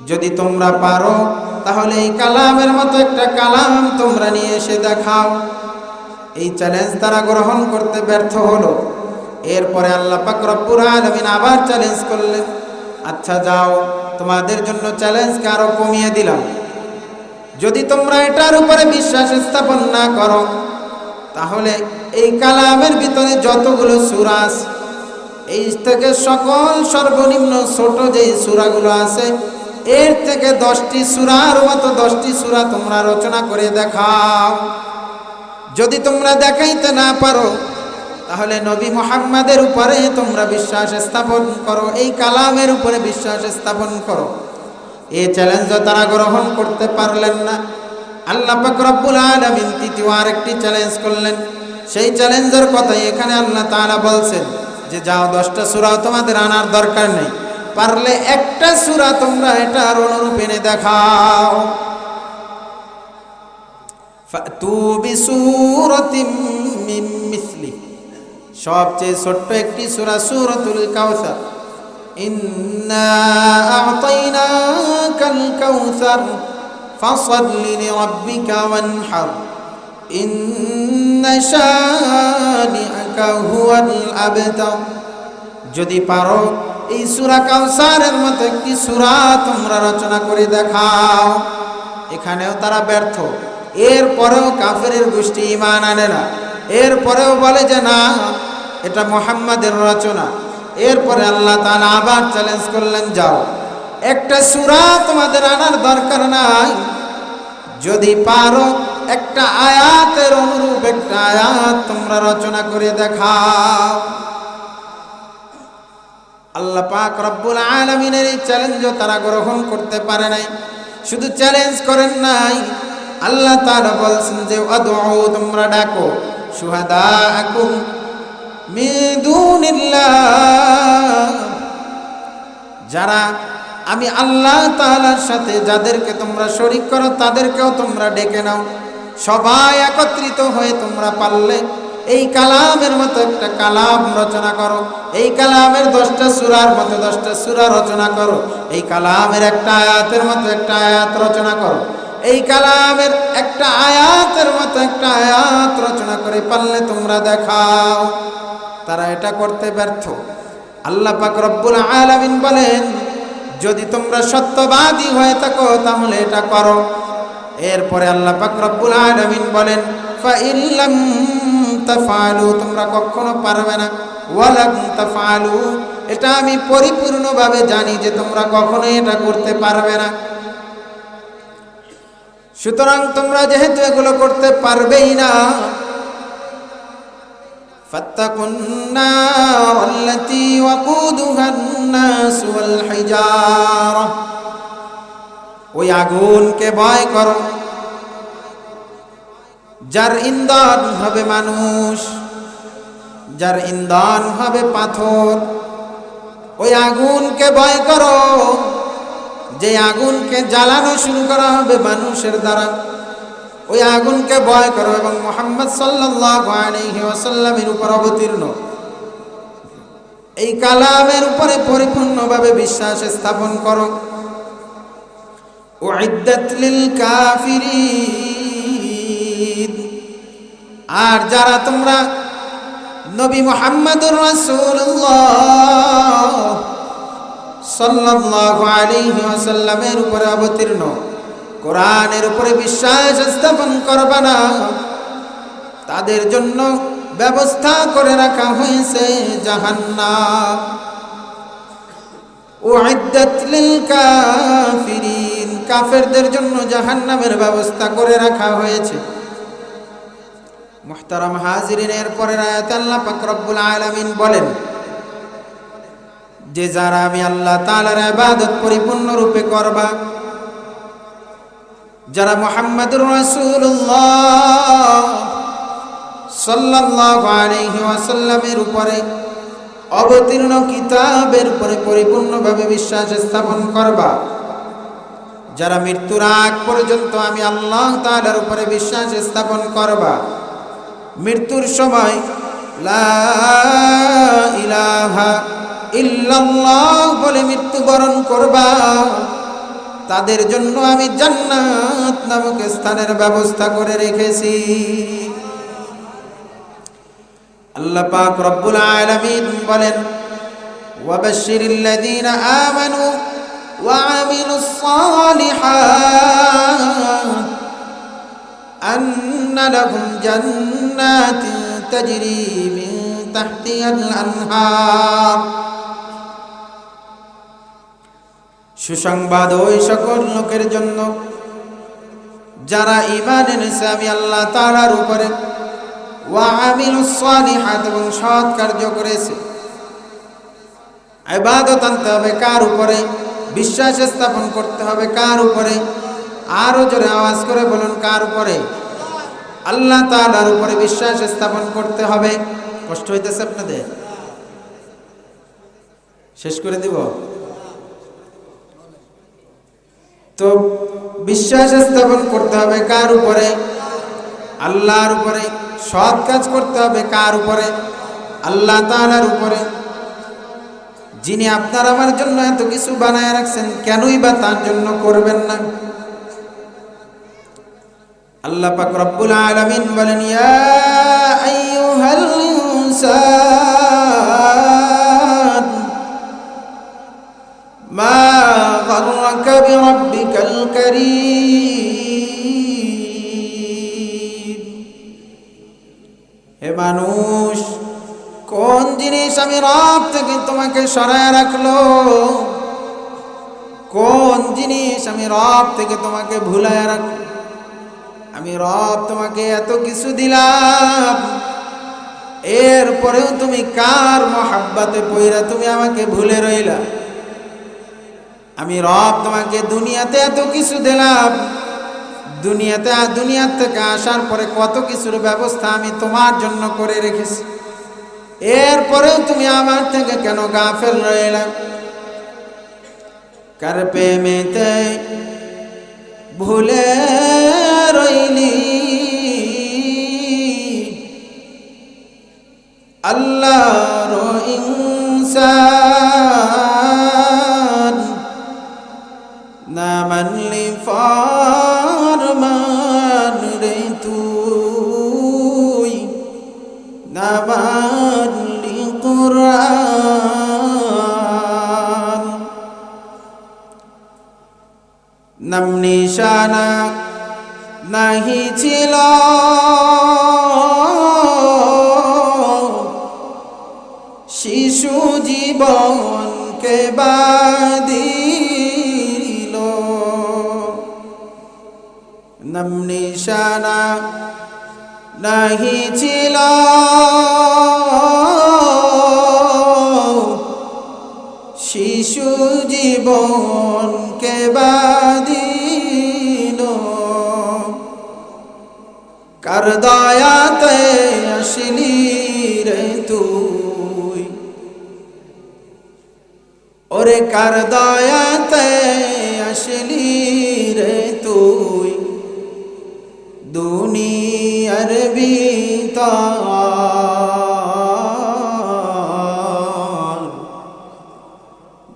[SPEAKER 1] যদি তোমরা পারো তাহলে এই কালামের মতো একটা কালাম তোমরা নিয়ে এসে দেখাও। এই চ্যালেঞ্জ তারা গ্রহণ করতে ব্যর্থ হলো। এরপরে আল্লাহ পাক রব্বুল আলামিন আবার চ্যালেঞ্জ করলেন, আচ্ছা যাও, তোমাদের জন্য চ্যালেঞ্জকে আরো কমিয়ে দিলাম। যদি তোমরা এটার উপরে বিশ্বাস স্থাপন না করো তাহলে এই কালামের ভিতরে যতগুলো সূরা আছে, এই থেকে সকল সর্বনিম্ন ছোট যেই সূরাগুলো আছে এর থেকে 10টি সূরার মতো 10টি সূরা তোমরা রচনা করে দেখাও। যদি তোমরা দেখাইতে না পারো তাহলে নবী মুহাম্মাদের উপরে তোমরা বিশ্বাস স্থাপন করো, এই কালামের উপরে বিশ্বাস স্থাপন করো। এই চ্যালেঞ্জ তারা গ্রহণ করতে পারলেন না। আল্লাহ পাক রব্বুল আলামিন তৃতীয় আরেকটি চ্যালেঞ্জ করলেন। সেই চ্যালেঞ্জের কথাই এখানে আল্লাহ তাআলা বলছেন যে যাও, 10টা সূরা তোমাদের আনার দরকার নেই, পারলে একটা সূরা তোমরা এটার অনুরূপ এনে দেখাও। ফাতু বিসূরাতিন মিন মিসলি, সবচেয়ে ছোট্ট একটি সূরা সূরাতুল কাউসার। ইন্না আ'তাইনাকাল কাউসার ফাসাল্লি লিরাব্বিকা ওয়ানহার ইন্না শানিআকা হুয়াল আবতার। যদি পারো এই সূরা কাউসারের মতো একটি সূরা তোমরা রচনা করে দেখাও। এখানেও তারা ব্যর্থ। এরপরেও কাফেরের গোষ্ঠী ঈমান আনে না, এরপরেও বলে যে না, এটা মুহাম্মাদের রচনা। এরপরে আল্লাহ তাআলা আবার চ্যালেঞ্জ করলেন, যাও, একটা সূরা তোমাদের আনার দরকার নাই, যদি পারো একটা আয়াতের অনুরূপ একটা আয়াত তোমরা রচনা করে দেখাও। আল্লাহ পাক রব্বুল আলামিনের এই চ্যালেঞ্জ তারা গ্রহণ করতে পারে নাই। শুধু চ্যালেঞ্জ করেন নাই, আল্লাহ তাআলা বলছেন যে আদউ, তোমরা ডাকো, শুহাদাআকুম মিন দুনিল্লাহ, যারা আমি আল্লাহ তাআলার সাথে যাদেরকে তোমরা শরীক করো তাদেরকেও তোমরা ডেকে নাও। সবাই একত্রিত হয়ে তোমরা পারলে এই কালামের মতো একটা কালাম রচনা করো, এই কালামের 10টা সূরার মতো 10টা সূরা রচনা করো, এই কালামের একটা আয়াতের মতো একটা আয়াত রচনা করো, এই কালামের একটা আয়াতের মতো একটা আয়াত রচনা করে পারলে তোমরা দেখাও। তারা এটা করতে ব্যর্থ। আল্লাহ পাক রব্বুল আলামিন বলেন, যদি তোমরা সত্যবাদী হয়ে থাকো তাহলে এটা করো। এরপরে আল্লাহ পাক রব্বুল আলামিন বলেন, ফাইন লাম তাফআলু, তোমরা কখনো পারবে না, ওয়ালাম তাফআলু, এটা আমি পরিপূর্ণভাবে জানি যে তোমরা কখনোই এটা করতে পারবে না। সুতরাং তোমরা যেহেতু এগুলো করতে পারবেই না, ফাত্তাকুন নার আল্লাতী ওয়াকুদুহান নাস ওয়াল হিজারা, ওই আগুনকে ভয় করো যার ইন্ধন হবে মানুষ, যার ইন্ধন হবে পাথর। ওই আগুনকে ভয় করো যে আগুনকে জ্বালানো শুরু করা হবে মানুষের দ্বারা। ওই আগুনকে ভয় করো এবং মুহাম্মদ সাল্লাল্লাহু আলাইহি ওয়াসাল্লামের উপর অবতীর্ণ এই কালামের উপরে পরিপূর্ণভাবে বিশ্বাস স্থাপন করো। উইদ্দাত লিল কাফিরিন, আর যারা তোমরা নবী মুহাম্মদুর রাসূলুল্লাহ সাল্লাল্লাহু আলাইহি ওয়াসাল্লামের উপরে অবতীর্ণ কোরআনের উপরে বিশ্বাস স্থাপন করবে না, তাদের জন্য ব্যবস্থা করে রাখা হয়েছে জাহান্নাম। উইদ্দাত লিল কাফিরিন, কাফেরদের জন্য জাহান্নামের ব্যবস্থা করে রাখা হয়েছে। মুহতারাম হাজিরিন, এর পরের আয়াতে আল্লাহ পাক রব্বুল আলামিন বলেন যে যারা আমি আল্লাহ তাআলার ইবাদত পরিপূর্ণ রূপে করবা, যারা মুহাম্মদুর রাসূলুল্লাহ সাল্লাল্লাহু আলাইহি ওয়াসাল্লামের উপরে অবতীর্ণ কিতাবের উপরে পরিপূর্ণভাবে বিশ্বাস স্থাপন করবা, যারা মৃত্যুর আগ পর্যন্ত আমি আল্লাহ তাআলার উপরে বিশ্বাস স্থাপন করবা, মৃত্যুর সময় লা ইলাহা ইল্লাল্লাহ বলে মৃত্যুবরণ করবা, তাদের জন্য আমি জান্নাত নামক স্থানের ব্যবস্থা করে রেখেছি। আল্লাহ পাক রব্বুল আলামিন বলেন ওয়াবাশশিরিল লাযীনা আমানু ওয়া আমিলুস সালিহাত আন্না লাহুম জান্নাতিন তাজরি মিন তাহতিহাল আনহার। সুসংবাদ ওই সকল লোকের জন্য যারা ঈমান এনেছে আমি আল্লাহ তাআলার উপরে, ওয়া আমিলুস সালিহাত এবং সৎ কার্য করেছে। ইবাদত আনতে হবে কার উপরে? বিশ্বাস স্থাপন করতে হবে কার উপরে? আরো জোরে আওয়াজ করে বলুন, কার উপরে? আল্লাহ তাআলার উপরে বিশ্বাস স্থাপন করতে হবে। কষ্ট হইতেছে আপনাদের? শেষ করে দিব তো। বিশ্বাস স্থাপন করতে হবে কার উপরে? আল্লাহর উপরে। সৎ কাজ করতে হবে কার উপরে? আল্লাহ তাআলার উপরে। যিনি আপনার আমার জন্য এত কিছু বানায় রাখছেন, কেনই বা তার জন্য করবেন না? আল্লাহ পাক রব্বুল আলামিন বলেন ইয়া আইয়ুহাল ইনসান মা গাররাকা বিরাব্বিকাল কারীম। হে মানুষ, কোন জিনিস আমি রব থেকে তোমাকে সরায় রাখলো? কোন জিনিস আমি রব থেকে তোমাকে ভুলায় রাখলো? আমি রব তোমাকে এত কিছু দিলাম, এরপরেও তুমি কার মহাব্বতে পইরা তুমি আমাকে ভুলে রইলা? আমি রব তোমাকে দুনিয়াতে এত কিছু দিলাম, দুনিয়া থেকে আসার পরে কত কিছুর ব্যবস্থা আমি তোমার জন্য করে রেখেছি, এরপরেও তুমি আমার থেকে কেন গাফেল রইলা? কার প্রেমেতে ভুলে রইলি আল্লাহর ইনসান, না মানলি ফরমান রে তুই, না মানলি কুরআন। নাম নিশানা নাহি ছিল শিশু জীবনকে বাঁধিল, নাম নিশানা নাহি ছিল শিশু জীবনকে বাঁধিল, কার দয়াতে আসলি রে তুই, ওরে কার দয়াতে আসলি রে তুই, দুনিয়ার ভিতর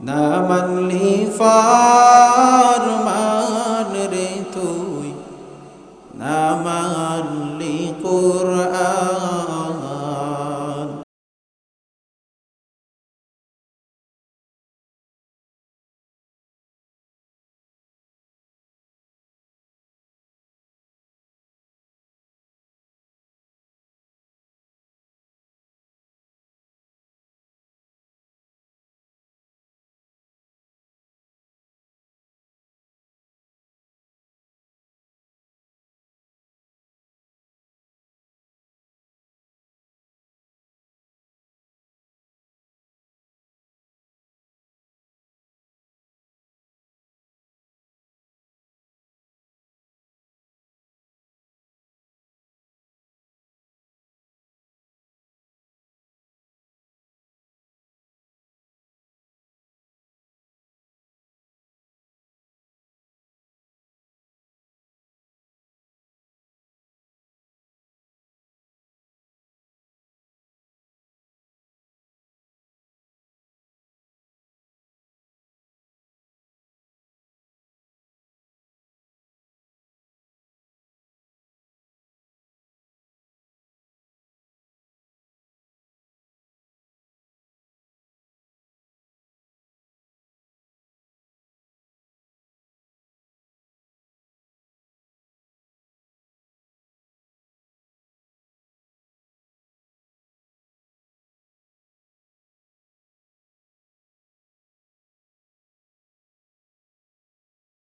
[SPEAKER 1] না মানলি ফরমান রে তুই, না মানলি কুরআন।